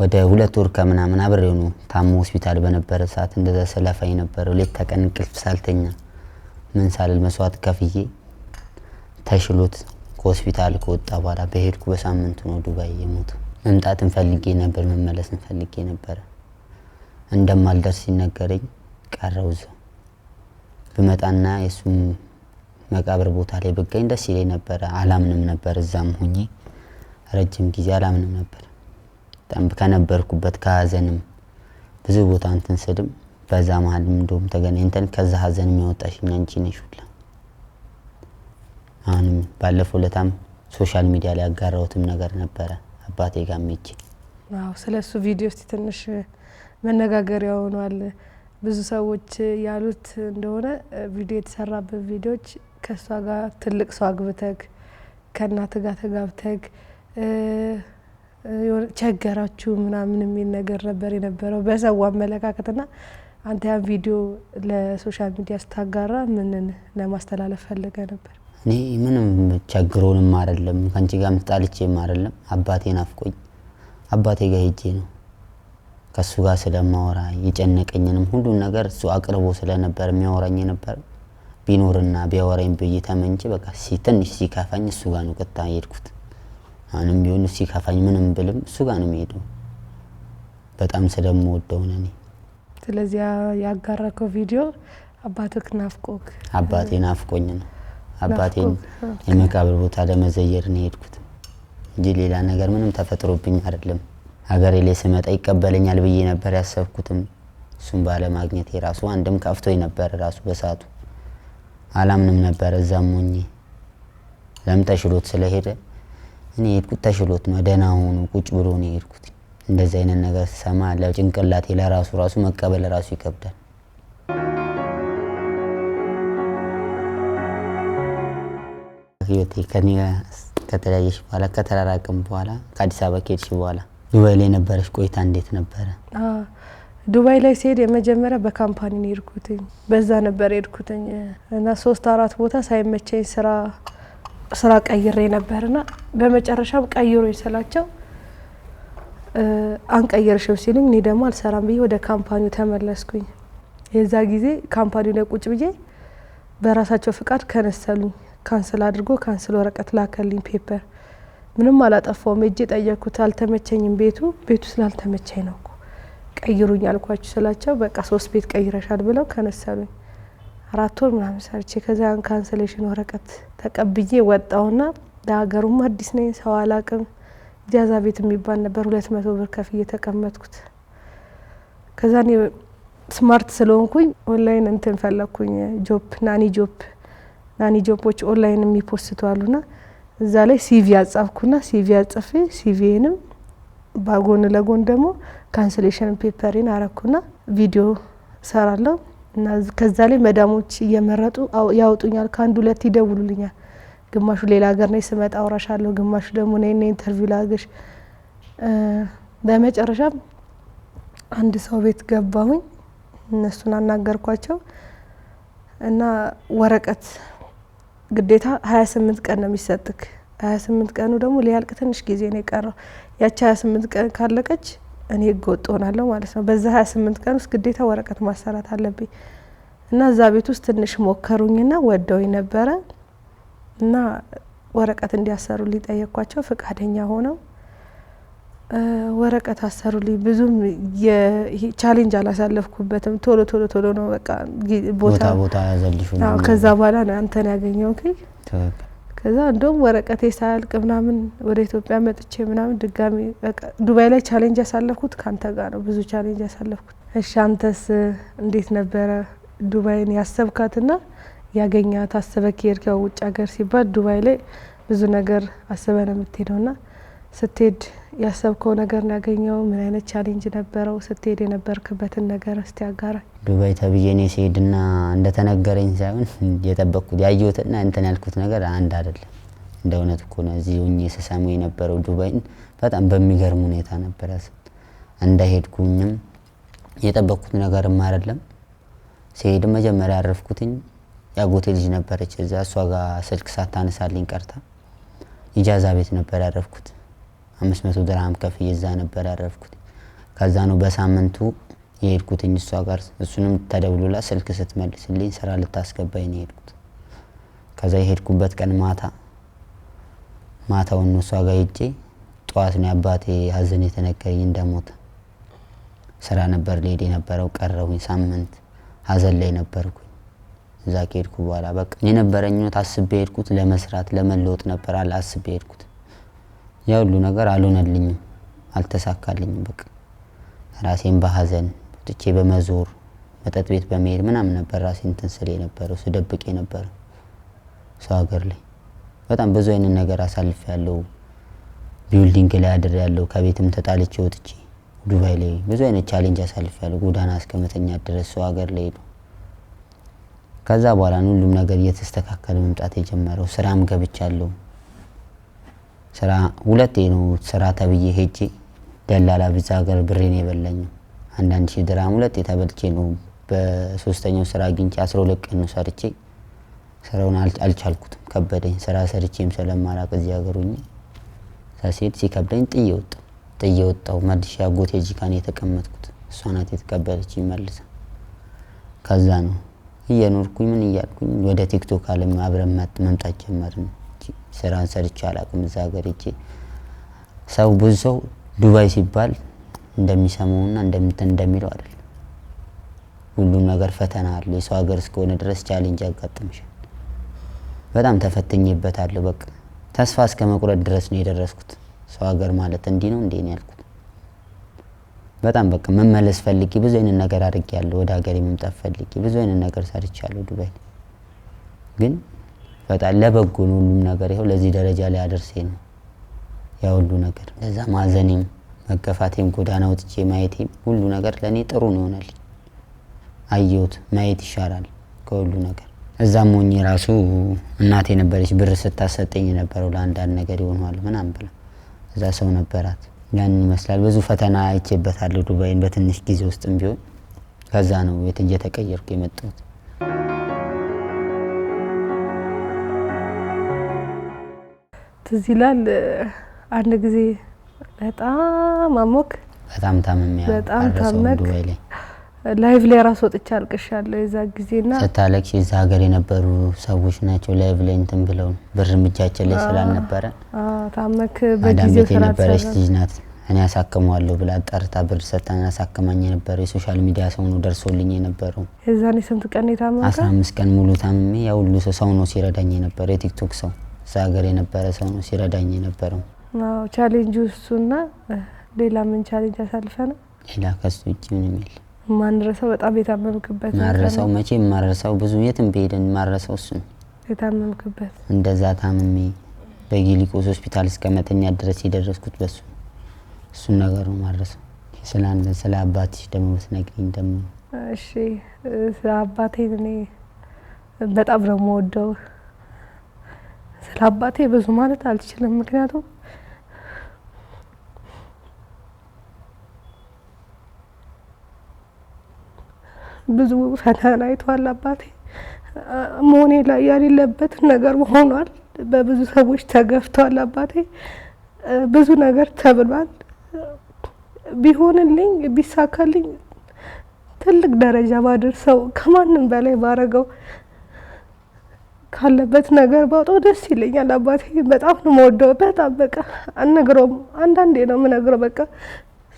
ወደ 2 ወር ከምናምን አብሬው ነው ታሞ ሆስፒታል በነበረ ሰዓት እንደዛ ሰላፋይ ነበር። ሌት ተቀን እንቅልፍ ሳልተኛ ምን ሳልል መስዋዕት ከፍዬ ተሽሎት ከሆስፒታል ከወጣ በኋላ በሄድኩ በሳምንቱ ነው ዱባይ የሞተው። መምጣትን ፈልጌ ነበር፣ መመለስን ፈልጌ ነበር። እንደማልደርስ ሲነገረኝ ቀረው። እዛው በመጣና የሱም መቃብር ቦታ ላይ ብገኝ ደስ ይለኝ ነበር። አላምንም ነበር። እዛም ሆኜ ረጅም ጊዜ አላምንም ነበር። በጣም ከነበርኩበት ከሀዘንም ብዙ ቦታ እንትን ስልም በዛ መሀልም እንደውም ተገናኝተን ከዛ ሀዘን የሚያወጣሽኝ አንቺ ነሽ ሁላ። አሁንም ባለፈው ለታም ሶሻል ሚዲያ ላይ ያጋራሁትም ነገር ነበረ አባቴ ጋር ሜቼ። አዎ ስለሱ ቪዲዮ እስቲ ትንሽ መነጋገሪያ ሆኗል። ብዙ ሰዎች ያሉት እንደሆነ ቪዲዮ የተሰራበት ቪዲዮዎች ከሷ ጋር ትልቅ ሰው አግብተክ ከእናት ጋር ተጋብተክ ቸገራችሁ ምናምን የሚል ነገር ነበር የነበረው በሰው አመለካከትና አንተ ያን ቪዲዮ ለሶሻል ሚዲያ ስታጋራ ምንን ለማስተላለፍ ፈልገ ነበር? እኔ ምንም ቸግሮንም አይደለም ከአንቺ ጋር ምጣልቼም አይደለም። አባቴ ናፍቆኝ አባቴ ጋር ሄጄ ነው ከሱ ጋር ስለማወራ የጨነቀኝንም ሁሉን ነገር እሱ አቅርቦ ስለነበር የሚያወራኝ ነበር። ቢኖርና ቢያወራኝ ብዬ ተመኝቼ በቃ ትንሽ ሲከፋኝ እሱ ጋር ነው ቀጥታ የሄድኩት። አሁንም ቢሆን ሲከፋኝ ምንም ብልም እሱ ጋር ነው የምሄደው በጣም ስለምወደው ነው እኔ። ስለዚህ ያጋራከው ቪዲዮ አባትክ ናፍቆክ? አባቴ ናፍቆኝ ነው። አባቴን የመቃብር ቦታ ለመዘየር ነው የሄድኩት እንጂ ሌላ ነገር ምንም ተፈጥሮብኝ አይደለም። ሀገሬ ላይ ስመጣ ይቀበለኛል ብዬ ነበር ያሰብኩትም። እሱም ባለማግኘቴ ራሱ አንድም ከፍቶኝ ነበር ራሱ በሰዓቱ አላምንም ነበር። እዛም ሆኜ ለምን ተሽሎት ስለሄደ እኔ የሄድኩት ተሽሎት ነው ደህና ሆኖ ቁጭ ብሎ ነው የሄድኩት። እንደዚህ አይነት ነገር ሰማ ለጭንቅላቴ ለራሱ መቀበል ራሱ ይከብዳል። ህይወቴ ከኔ ከተለያየሽ በኋላ ከተራራቅም በኋላ ከአዲስ አበባ ከሄድሽ በኋላ ዱባይ ላይ ነበረሽ ቆይታ እንዴት ነበረ? ዱባይ ላይ ሲሄድ የመጀመሪያ በካምፓኒ ነው የሄድኩት። በዛ ነበር የሄድኩት እና 3-4 ቦታ ሳይመቸኝ ስራ ቀይሬ ነበርና በመጨረሻም ቀይሮኝ ስላቸው አንቀይርሽው ሲሉኝ እኔ ደግሞ አልሰራም ብዬ ወደ ካምፓኒው ተመለስኩኝ። የዛ ጊዜ ካምፓኒው ላይ ቁጭ ብዬ በራሳቸው ፍቃድ ከነሰሉኝ። ካንስል አድርጎ ካንስል ወረቀት ላከልኝ ፔፐር። ምንም አላጠፋውም። እጄ ጠየቅኩት አልተመቸኝም ቤቱ ስላልተመቸኝ ነው እኮ ቀይሩኝ አልኳችሁ ስላቸው በቃ 3 ቤት ቀይረሻል ብለው ከነሰሉኝ። 4 ወር ምናምን ሰርቼ ከዛን ካንስሌሽን ወረቀት ተቀብዬ ወጣውና ለሀገሩም አዲስ ነኝ ሰው አላቅም። ጃዛ ቤት የሚባል ነበር 200 ብር ከፍዬ ተቀመጥኩት። ከዛኔ ስማርት ስለሆንኩኝ ኦንላይን እንትን ፈለኩኝ ጆብ ናኒ ጆቦች ኦንላይን የሚፖስቱ አሉና እዛ ላይ ሲቪ አጻፍኩና ሲቪ አጽፌ ሲቪንም ባጎን ለጎን ደግሞ ካንስሌሽን ፔፐሪን አረኩና ቪዲዮ ሰራለሁ እና ከዛ ላይ መዳሞች እየመረጡ ያወጡኛል። ከአንድ 2 ይደውሉልኛል። ግማሹ ሌላ ሀገር ነው ስመጣ አውራሻለሁ፣ ግማሹ ደግሞ ነይ ኢንተርቪው ላግሽ። በመጨረሻም አንድ ሰው ቤት ገባሁኝ። እነሱን አናገርኳቸው እና ወረቀት ግዴታ 28 ቀን ነው የሚሰጥክ። 28 ቀኑ ደግሞ ሊያልቅ ትንሽ ጊዜ ነው የቀረው። ያቺ 28 ቀን ካለቀች እኔ ህገወጥ ሆናለሁ ማለት ነው። በዛ 28 ቀን ውስጥ ግዴታ ወረቀት ማሰራት አለብኝ እና እዛ ቤት ውስጥ ትንሽ ሞከሩኝና ወደውኝ ነበረ እና ወረቀት እንዲያሰሩልኝ ጠየቅኳቸው። ፈቃደኛ ሆነው ወረቀት አሰሩልኝ። ብዙም ቻሌንጅ አላሳለፍኩበትም። ቶሎ ነው በቃ ቦታ ያዘልሹ። ከዛ በኋላ ነው አንተን ያገኘው። ከዛ እንደውም ወረቀቴ ሳያልቅ ምናምን ወደ ኢትዮጵያ መጥቼ ምናምን ድጋሚ በቃ ዱባይ ላይ ቻሌንጅ ያሳለፍኩት ካንተ ጋር ነው። ብዙ ቻሌንጅ ያሳለፍኩት። እሺ አንተስ እንዴት ነበረ ዱባይን ያሰብካትና ያገኛት? አሰበክ የሄድከው ውጭ ሀገር ሲባል ዱባይ ላይ ብዙ ነገር አስበን የምትሄደውና ስትሄድ ያሰብከው ነገር ያገኘው ምን አይነት ቻሌንጅ ነበረው? ስትሄድ የነበርክበትን ነገር እስቲ አጋራ። ዱባይ ተብዬ ነው ሲሄድና እንደተነገረኝ ሳይሆን የጠበቅኩት ያየሁትና እንትን ያልኩት ነገር አንድ አይደለም። እንደ እውነት እኮ ነው እዚህ ሆኜ ስሰማው የነበረው ዱባይን በጣም በሚገርም ሁኔታ ነበር። እንደሄድኩኝም የጠበቅኩት ነገርም አይደለም። ሲሄድ መጀመሪያ ያረፍኩትኝ ያጎቴ ልጅ ነበረች እዛ። እሷ ጋር ስልክ ሳታነሳልኝ ቀርታ ኢጃዛ ቤት ነበር ያረፍኩት። 500 ድርሃም ከፍዬ እዛ ነበር ያረፍኩት። ከዛ ነው በሳምንቱ የሄድኩትኝ እሷ ጋር። እሱንም ተደውሎላ ስልክ ስትመልስልኝ ስራ ልታስገባኝ ነው የሄድኩት። ከዛ የሄድኩበት ቀን ማታውን እሷ ጋር ሄጄ ጧት ነው አባቴ ሀዘን የተነገረኝ እንደሞተ። ስራ ነበር ልሄድ የነበረው ቀረሁኝ። ሳምንት ሀዘን ላይ ነበርኩኝ። እዛ ከሄድኩ በኋላ በቃ የነበረኝ ነው ታስቤ ሄድኩት ለመስራት ለመለወጥ ነበር አላስቤ ሄድኩት። ያ ሁሉ ነገር አልሆነልኝም፣ አልተሳካልኝም። በቃ ራሴን በሀዘን ወጥቼ በመዞር መጠጥ ቤት በመሄድ ምናምን ነበር ራሴን ትንስል የነበረው ስደብቅ የነበረው ሰው ሀገር ላይ። በጣም ብዙ አይነት ነገር አሳልፌያለሁ። ቢልዲንግ ላይ አድሬያለሁ። ከቤትም ተጣልቼ ወጥቼ ዱባይ ላይ ብዙ አይነት ቻሌንጅ አሳልፌያለሁ። ጎዳና እስከመተኛት ድረስ ሰው ሀገር ላይ ሄዱ። ከዛ በኋላ ሁሉም ነገር እየተስተካከለ መምጣት የጀመረው። ስራም ገብቻለሁ። ስራ 2 ነው ስራ ተብዬ ሄጄ ደላላ ቪዛ ሀገር ብሬን የበላኝ 1000 ድርሃም 2 ተበልቼ ነው። በሶስተኛው ስራ አግኝቼ 12 ቀን ነው ሰርቼ ስራውን አልቻልኩትም፣ ከበደኝ። ስራ ሰርቼም ስለማላቅ እዚህ ሀገር ሆኜ ሳሴት ሲከብደኝ ጥዬ ወጣሁ። ጥዬ ወጣሁ። መልሼ አጎቴ ጂካን የተቀመጥኩት እሷ ናት የተቀበለችኝ መልሳ። ከዛ ነው እየኖርኩኝ ምን እያልኩኝ ወደ ቲክቶክ አለም አብረን መምጣት ጀመርን። ስራን ሰርቼ አላውቅም እዛ ሀገር ሄጄ። ሰው ብዙ ሰው ዱባይ ሲባል እንደሚሰማውና እንደሚለው አይደለም። ሁሉም ነገር ፈተና አለ። የሰው ሀገር እስከሆነ ድረስ ቻሌንጅ ያጋጥምሻል። በጣም ተፈትኜበታለሁ። በቃ ተስፋ እስከ መቁረጥ ድረስ ነው የደረስኩት። ሰው ሀገር ማለት እንዲህ ነው እንዴ ነው ያልኩት። በጣም በቃ መመለስ ፈልጌ ብዙ አይነት ነገር አድርጌያለሁ። ወደ ሀገሬ መምጣት ፈልጌ ብዙ አይነት ነገር ሰርቻለሁ ዱባይ። ግን በጣም ለበጎ ነው ሁሉም ነገር። ይኸው ለዚህ ደረጃ ላይ አደረሰኝ ነው ያ ሁሉ ነገር። ለዛ ማዘኔም መገፋቴም ጎዳና ወጥቼ ማየቴም ሁሉ ነገር ለኔ ጥሩ ነው ይሆናል። አየሁት ማየት ይሻላል ከሁሉ ነገር። እዛም ሆኜ ራሱ እናቴ ነበረች ብር ስታሰጠኝ ነበረው ለአንዳንድ ነገር ይሆናል ምናምን ብላ እዛ ሰው ነበራት። ያን ይመስላል። ብዙ ፈተና አይቼበታለሁ ዱባይን በትንሽ ጊዜ ውስጥም ቢሆን። ከዛ ነው እየተቀየርኩ የመጣሁት። ትዝ ይላል አንድ ጊዜ በጣም አሞክ በጣም ታመሚያ በጣም ታመክ ዱባይ ላይ ላይቭ ላይ ራስ ወጥቼ አልቅሻለሁ የዛ ጊዜና ስታለቅሽ እዛ ሀገር የነበሩ ሰዎች ናቸው ላይቭ ላይ እንትን ብለው ብር እጃቸው ላይ ስላልነበረ ታመክ በጊዜው ስለነበረች ልጅ ናት እኔ አሳክመዋለሁ ብላ ጠርታ ብር ሰጣኝ አሳክማኝ ነበር። የሶሻል ሚዲያ ሰው ነው ደርሶልኝ የነበረው። የዛኔ ስንት ቀን የታመመ 15 ቀን ሙሉ ታምሜ ያው ሁሉ ሰው ነው ሲረዳኝ ነበር። የቲክቶክ ሰው እዛ ሀገር የነበረ ሰው ነው ሲረዳኝ ነበረው። አዎ ቻሌንጁ እሱና ሌላ ምን ቻሌንጅ አሳልፈና ሌላ ከሱ ውጪ ምንም የለም። ማንረሳው በጣም የታመምክበት ማረሳው መቼም ማረሳው ብዙ የትም በሄደን ማረሳው እሱ የታመምክበት እንደዛ ታምሜ በጊሊኮስ ሆስፒታል እስከመተኛ ድረስ የደረስኩት በሱ እሱ ነገር ነው ማረሳው። ስለ አባትሽ ደግሞ ብትነግሪኝ ደግሞ። እሺ ስለ አባቴ እኔ በጣም ነው የምወደው። ስለ አባቴ ብዙ ማለት አልችልም፣ ምክንያቱም ብዙ ፈተና አይቷል አባቴ። መሆኔ ላይ ያሌለበት ነገር ሆኗል። በብዙ ሰዎች ተገፍቷል አባቴ። ብዙ ነገር ተብሏል። ቢሆንልኝ ቢሳካልኝ ትልቅ ደረጃ ባደርሰው ከማንም በላይ ባረገው ካለበት ነገር ባውጣው ደስ ይለኛል። አባቴ በጣም ነው የምወደው። በጣም በቃ አልነግረውም። አንዳንዴ ነው የምነግረው። በቃ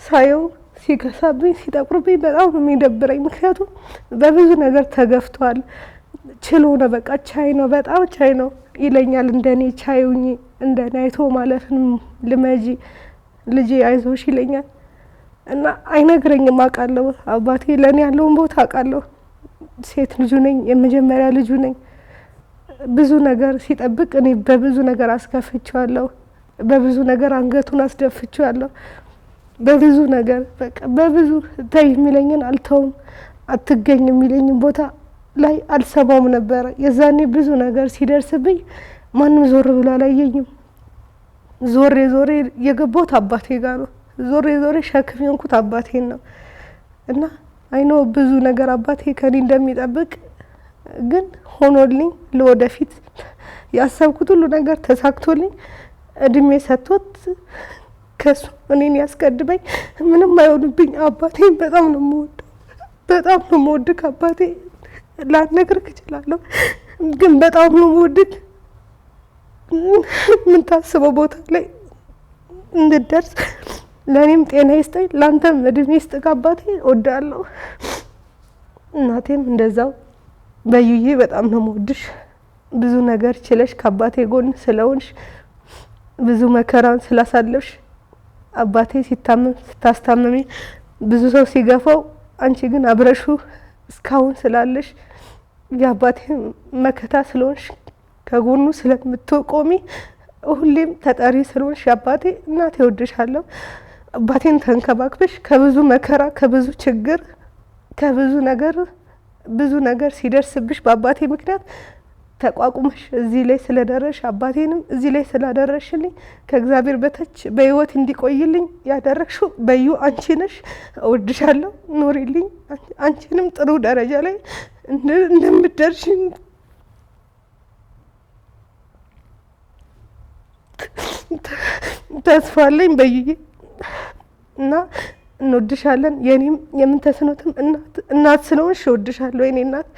ሳየው ሲከሳብኝ ሲጠቁርብኝ በጣም ነው የሚደብረኝ። ምክንያቱም በብዙ ነገር ተገፍቷል። ችሎ ነው በቃ ቻይ ነው፣ በጣም ቻይ ነው ይለኛል። እንደኔ ቻዩኝ፣ እንደኔ አይቶ ማለፍን ልመጂ ልጄ አይዞሽ ይለኛል። እና አይነግረኝም። አውቃለሁ አባቴ ለኔ ያለውን ቦታ አውቃለሁ። ሴት ልጁ ነኝ፣ የመጀመሪያ ልጁ ነኝ። ብዙ ነገር ሲጠብቅ እኔ በብዙ ነገር አስከፍቼዋለሁ። በብዙ ነገር አንገቱን አስደፍቼዋለሁ። በብዙ ነገር በቃ በብዙ ተይ የሚለኝን አልተውም፣ አትገኝ የሚለኝን ቦታ ላይ አልሰማውም ነበር። የዛኔ ብዙ ነገር ሲደርስብኝ ማንም ዞር ብሎ አላየኝም። ዞሬ የገባሁት አባቴ ጋር ነው። ዞሬ ሸክም የሆንኩት አባቴን ነው። እና አይኖ ብዙ ነገር አባቴ ከኔ እንደሚጠብቅ ግን ሆኖልኝ ለወደፊት ያሰብኩት ሁሉ ነገር ተሳክቶልኝ እድሜ ሰጥቶት ከሱ እኔን ያስቀድመኝ ምንም አይሆንብኝ። አባቴን በጣም ነው የምወደው፣ በጣም ነው የምወድክ አባቴ። ላልነግርህ እችላለሁ ግን በጣም ነው የምወድክ። ምን ታስበው ቦታ ላይ እንድደርስ ለኔም ጤና ይስጠኝ፣ ላንተም እድሜ ይስጥክ አባቴ። እወዳለሁ። እናቴም እንደዛው። በዩዬ በጣም ነው የምወድሽ። ብዙ ነገር ችለሽ ከአባቴ ጎን ስለሆንሽ፣ ብዙ መከራን ስላሳለፍሽ፣ አባቴ ሲታመም ስታስታመሚ ብዙ ሰው ሲገፋው አንቺ ግን አብረሹ እስካሁን ስላለሽ የአባቴ መከታ ስለሆንሽ ከጎኑ ስለምትቆሚ ሁሌም ተጠሪ ስለሆንሽ አባቴ እናቴ እወድሻለሁ። አባቴን ተንከባክበሽ ከብዙ መከራ ከብዙ ችግር ብዙ ነገር ሲደርስብሽ በአባቴ ምክንያት ተቋቁመሽ እዚህ ላይ ስለደረሽ አባቴንም እዚህ ላይ ስላደረሽልኝ ከእግዚአብሔር በታች በህይወት እንዲቆይልኝ ያደረግሽው በዩ አንቺ ነሽ። እወድሻለሁ። ኑሪልኝ። አንቺንም ጥሩ ደረጃ ላይ እንደምትደርሺ ተስፋ አለኝ በዩዬ። እና እንወድሻለን። የኔም የምንተስኖትም እናት ስለሆንሽ እወድሻለሁ የኔ እናት።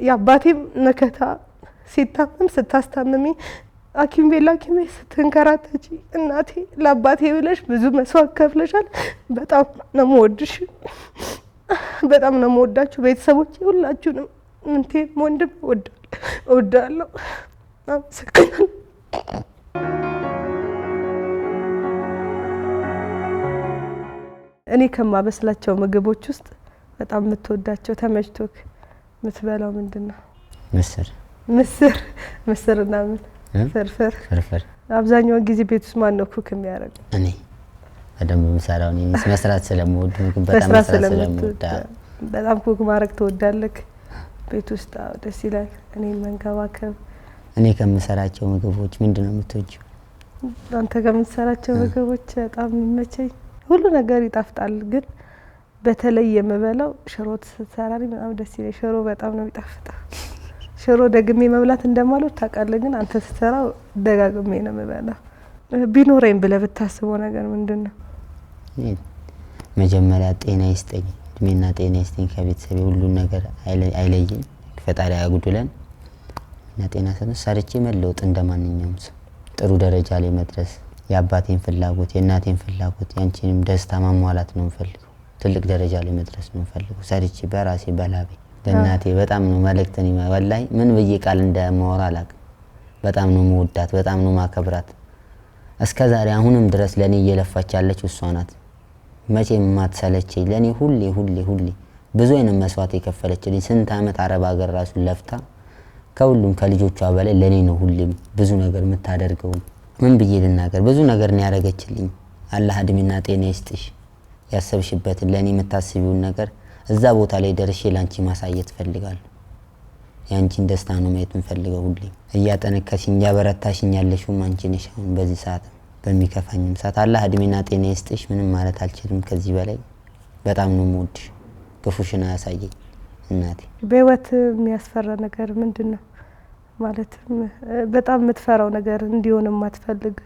የአባቴም መከታ ሲታመም ስታስታምሚ ሐኪም ቤት ስትንከራተቺ እናቴ ለአባቴ ብለሽ ብዙ መስዋዕት ከፍለሻል። በጣም ነው የምወድሽ፣ በጣም ነው የምወዳችሁ ቤተሰቦቼ ሁላችሁንም። ምንቴም ወንድም እወዳለሁ። አመሰግናለሁ። እኔ ከማበስላቸው ምግቦች ውስጥ በጣም የምትወዳቸው ተመችቶክ የምትበላው ምንድን ነው? ምስርና ምን? ፍርፍር። አብዛኛውን ጊዜ ቤት ውስጥ ማን ነው ኩክ የሚያደርገው? እኔ በደንብ የምሰራው እኔ መስራት ስለምወድ ምግብ በጣም መስራት ስለምወድ በጣም ኩክ ማድረግ ትወዳለህ? ቤት ውስጥ ደስ ይላል። እኔ መንከባከብ። እኔ ከምሰራቸው ምግቦች ምንድን ነው የምትወጂው? አንተ ከምትሰራቸው ምግቦች በጣም የሚመቸኝ ሁሉ ነገር ይጣፍጣል፣ ግን በተለይ የምበላው ሽሮ ስትሰራልኝ በጣም ደስ ይላል። ሽሮ በጣም ነው የሚጣፍጠው። ሽሮ ደግሜ መብላት እንደማልወድ ታውቃለህ፣ ግን አንተ ስትሰራው ደጋግሜ ነው የምበላው። ቢኖረኝ ብለህ ብታስበው ነገር ምንድን ነው? መጀመሪያ ጤና ይስጠኝ፣ እድሜና ጤና ይስጠኝ። ከቤተሰቤ ሁሉን ነገር አይለየኝ፣ ፈጣሪ አያጉድለን እና ጤና ሰርቼ መለወጥ እንደማንኛውም ሰው ጥሩ ደረጃ ላይ መድረስ፣ የአባቴን ፍላጎት የእናቴን ፍላጎት ያንቺንም ደስታ ማሟላት ነው የምፈልገው። ትልቅ ደረጃ ላይ መድረስ ነው የምፈልገው ሰርቼ በራሴ በላቤ። ለእናቴ በጣም ነው መልእክትን ወላሂ ምን ብዬ ቃል እንደማወራ አላውቅም። በጣም ነው መወዳት፣ በጣም ነው ማከብራት። እስከዛሬ አሁንም ድረስ ለኔ እየለፋች ያለችው እሷ ናት። መቼም ማትሰለቸኝ ለኔ ሁሌ ብዙ አይነት መስዋዕት የከፈለችልኝ ስንት አመት አረብ ሀገር ራሱ ለፍታ ከሁሉም ከልጆቿ በላይ ለኔ ነው ሁሌም ብዙ ነገር የምታደርገው። ምን ብዬ ልናገር? ብዙ ነገር ነው ያደረገችልኝ። አላህ እድሜና ጤና ይስጥሽ። ያሰብሽበትን ለኔ የምታስቢውን ነገር እዛ ቦታ ላይ ደርሼ ላንቺ ማሳየት ፈልጋለሁ። ያንቺን ደስታ ነው ማየት እንፈልገው። ሁሌ እያጠነከሽኝ ያበረታሽኝ ያለሽው አንቺ ነሽ። አሁን በዚህ ሰዓት በሚከፋኝም ሰዓት አላህ እድሜና ጤና ይስጥሽ። ምንም ማለት አልችልም ከዚህ በላይ። በጣም ነው የምወድሽ። ክፉሽን አያሳየኝ እናቴ። በህይወት የሚያስፈራ ነገር ምንድን ነው? ማለትም በጣም የምትፈራው ነገር እንዲሆን የማትፈልግ?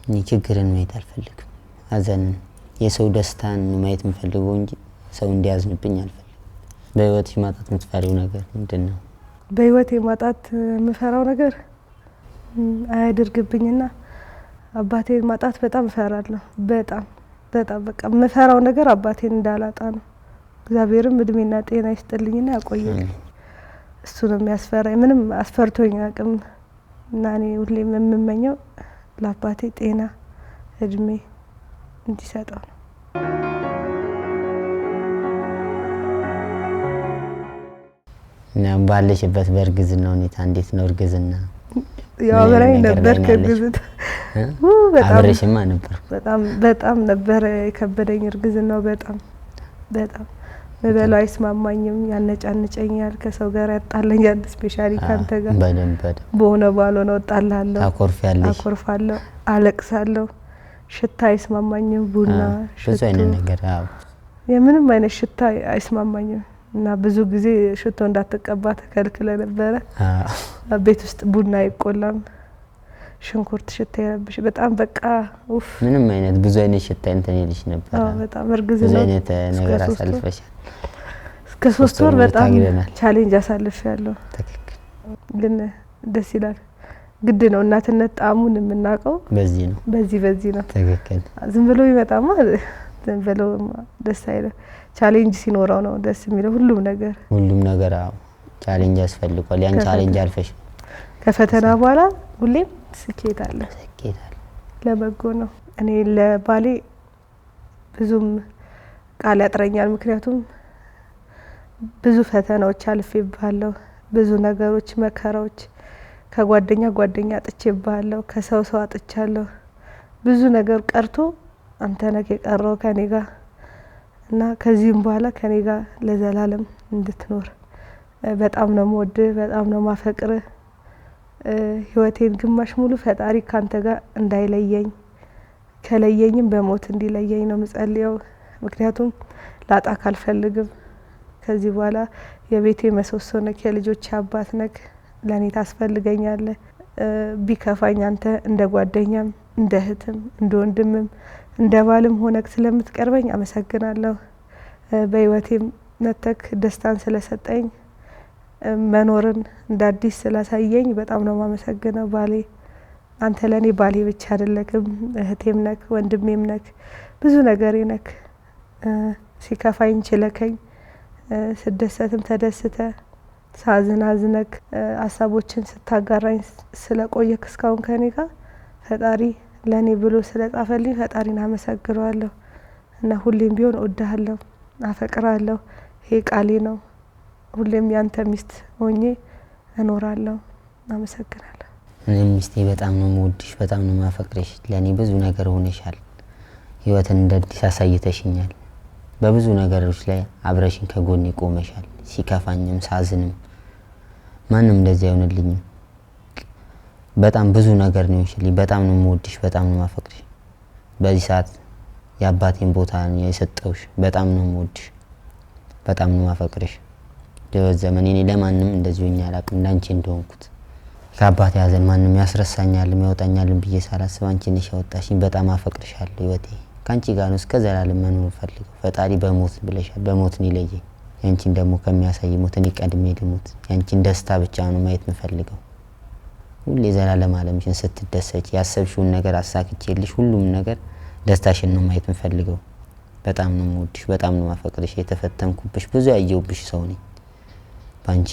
እኔ ችግርን ማየት አልፈልግም፣ ሀዘንን፣ የሰው ደስታን ማየት የምፈልገው እንጂ ሰው እንዲያዝንብኝ አልፈልግም። በህይወትሽ ማጣት የምትፈሪው ነገር ምንድን ነው? በህይወቴ ማጣት የምፈራው ነገር አያድርግብኝና አባቴን ማጣት በጣም እፈራለሁ። በጣም በቃ የምፈራው ነገር አባቴን እንዳላጣ ነው። እግዚአብሔርም እድሜና ጤና ይስጥልኝና ያቆየልኝ። እሱ ነው የሚያስፈራኝ። ምንም አስፈርቶኝ አቅም እና እኔ ሁሌም የምመኘው ለአባቴ ጤና እድሜ እንዲሰጠው ነው። እና ባለሽበት በእርግዝና ሁኔታ እንዴት ነው እርግዝና? ያው አብረኝ ነበር ከእርግዝና አብረሽማ ነበር። በጣም ነበር የከበደኝ እርግዝናው። በጣም መበላው አይስማማኝም፣ ያነጫንጨኛል፣ ከሰው ጋር ያጣለኛል። ስፔሻሊ ካንተ ጋር በደንብ በሆነ ባልሆነ ወጣላለሁ፣ አኮርፋለሁ፣ አለቅሳለሁ። ሽታ አይስማማኝም፣ ቡና ብዙ አይነት ነገር የምንም አይነት ሽታ አይስማማኝም። እና ብዙ ጊዜ ሽቶ እንዳትቀባ ተከልክለ ነበረ። ቤት ውስጥ ቡና አይቆላም፣ ሽንኩርት ሽታ ይረብሽ። በጣም በቃ ኡፍ ምንም አይነት ብዙ አይነት ሽታ እንትን ይልሽ ነበር። በጣም እርግዝና ብዙ አይነት ነገር አሳልፈሻል። እስከ 3 ወር በጣም ቻሌንጅ አሳልፌያለሁ። ትክክል። ግን ደስ ይላል። ግድ ነው እናትነት ጣዕሙን የምናውቀው በዚህ ነው። ትክክል። ዝም ብሎ ይመጣማ ዝም ብሎ ደስ አይልም። ቻሌንጅ ሲኖረው ነው ደስ የሚለው ሁሉም ነገር። አዎ ቻሌንጅ ያስፈልጋል። ያን ቻሌንጅ አልፈሽ ከፈተና በኋላ ሁሌም ስኬት አለ። ለበጎ ነው። እኔ ለባሌ ብዙም ቃል ያጥረኛል። ምክንያቱም ብዙ ፈተናዎች አልፌባለሁ፣ ብዙ ነገሮች መከራዎች፣ ከጓደኛ አጥቼባለሁ፣ ከሰው አጥቻለሁ። ብዙ ነገር ቀርቶ አንተ ነህ የቀረው ከኔ ጋር እና ከዚህም በኋላ ከኔ ጋር ለዘላለም እንድትኖር በጣም ነው የምወድህ፣ በጣም ነው ማፈቅርህ። ህይወቴን ግማሽ ሙሉ ፈጣሪ ካንተ ጋር እንዳይለየኝ፣ ከለየኝም በሞት እንዲለየኝ ነው የምጸልየው። ምክንያቱም ላጣክ አልፈልግም። ከዚህ በኋላ የቤቴ ምሰሶ ነህ፣ የልጆቼ አባት ነህ፣ ለኔ ታስፈልገኛለህ። ቢከፋኝ አንተ እንደ ጓደኛም እንደ እህትም እንደ ወንድምም እንደ ባልም ሆነክ ስለምትቀርበኝ አመሰግናለሁ። በህይወቴም መተክ ደስታን ስለሰጠኝ መኖርን እንደ አዲስ ስላሳየኝ በጣም ነው ማመሰግነው ባሌ። አንተ ለኔ ባሌ ብቻ አይደለክም፣ እህቴም ነክ፣ ወንድሜም ነክ፣ ብዙ ነገሬ ነክ። ሲከፋኝ ችለከኝ፣ ስደሰትም ተደስተ፣ ሳዝን አዝነክ ሀሳቦችን ስታጋራኝ ስለቆየክ እስካሁን ከኔ ጋር ፈጣሪ ለኔ ብሎ ስለጻፈልኝ ፈጣሪን አመሰግነዋለሁ። እና ሁሌም ቢሆን እወድሃለሁ፣ አፈቅራለሁ። ይሄ ቃሌ ነው። ሁሌም ያንተ ሚስት ሆኜ እኖራለሁ። አመሰግናለሁ። እኔም ሚስቴ በጣም ነው የምወድሽ፣ በጣም ነው የማፈቅርሽ። ለኔ ብዙ ነገር ሆነሻል። ህይወትን እንደ አዲስ አሳይተሽኛል። በብዙ ነገሮች ላይ አብረሽኝ ከጎኔ ቆመሻል። ሲከፋኝም ሳዝንም ማንም እንደዚህ አይሆንልኝም። በጣም ብዙ ነገር ነው ይሽልኝ። በጣም ነው የምወድሽ፣ በጣም ነው የማፈቅርሽ። በዚህ ሰዓት የአባቴን ቦታ ነው የሰጠውሽ። በጣም ነው የምወድሽ፣ በጣም ነው የማፈቅርሽ። ለወዝ ዘመን እኔ ለማንም እንደዚህ ሆኜ አላውቅም እንዳንቺ እንደሆንኩት። ከአባቴ ያዘን ማንም ያስረሳኛል የሚያወጣኛል ብዬ ሳላስብ አንቺ ነሽ ያወጣሽኝ። በጣም አፈቅርሻለሁ ህይወቴ። ካንቺ ጋር ነው እስከ ዘላለም መኖር ፈልገው። ፈጣሪ በሞት ብለሻል፣ በሞት ነው ይለየኝ። ያንቺን ደግሞ ከሚያሳይ ሞት እኔ ቀድሜ ልሞት። ያንቺን ደስታ ብቻ ነው ማየት የምፈልገው። ሁሌ ዘላለም ዓለምሽን ስትደሰች ያሰብሽውን ነገር አሳክቼልሽ ሁሉም ነገር ደስታሽን ነው ማየት የምፈልገው። በጣም ነው የምወድሽ፣ በጣም ነው የማፈቅርሽ። የተፈተንኩብሽ ብዙ ያየሁብሽ ሰው ነኝ። ባንቺ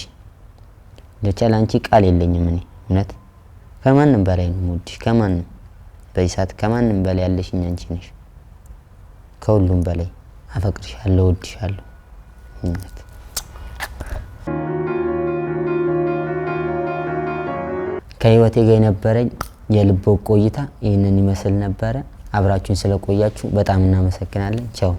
ለቻላንቺ ቃል የለኝም እኔ እውነት ከማንም በላይ ነው የምወድሽ። ከማንም በዚህ ሰዓት ከማንም በላይ ያለሽኝ አንቺ ነሽ። ከሁሉም በላይ አፈቅርሻለሁ፣ እወድሻለሁ። እውነት ከህይወቴ ጋር የነበረኝ የልብ ቆይታ ይህንን ይመስል ነበረ። አብራችሁን ስለቆያችሁ በጣም እናመሰግናለን። ቻው።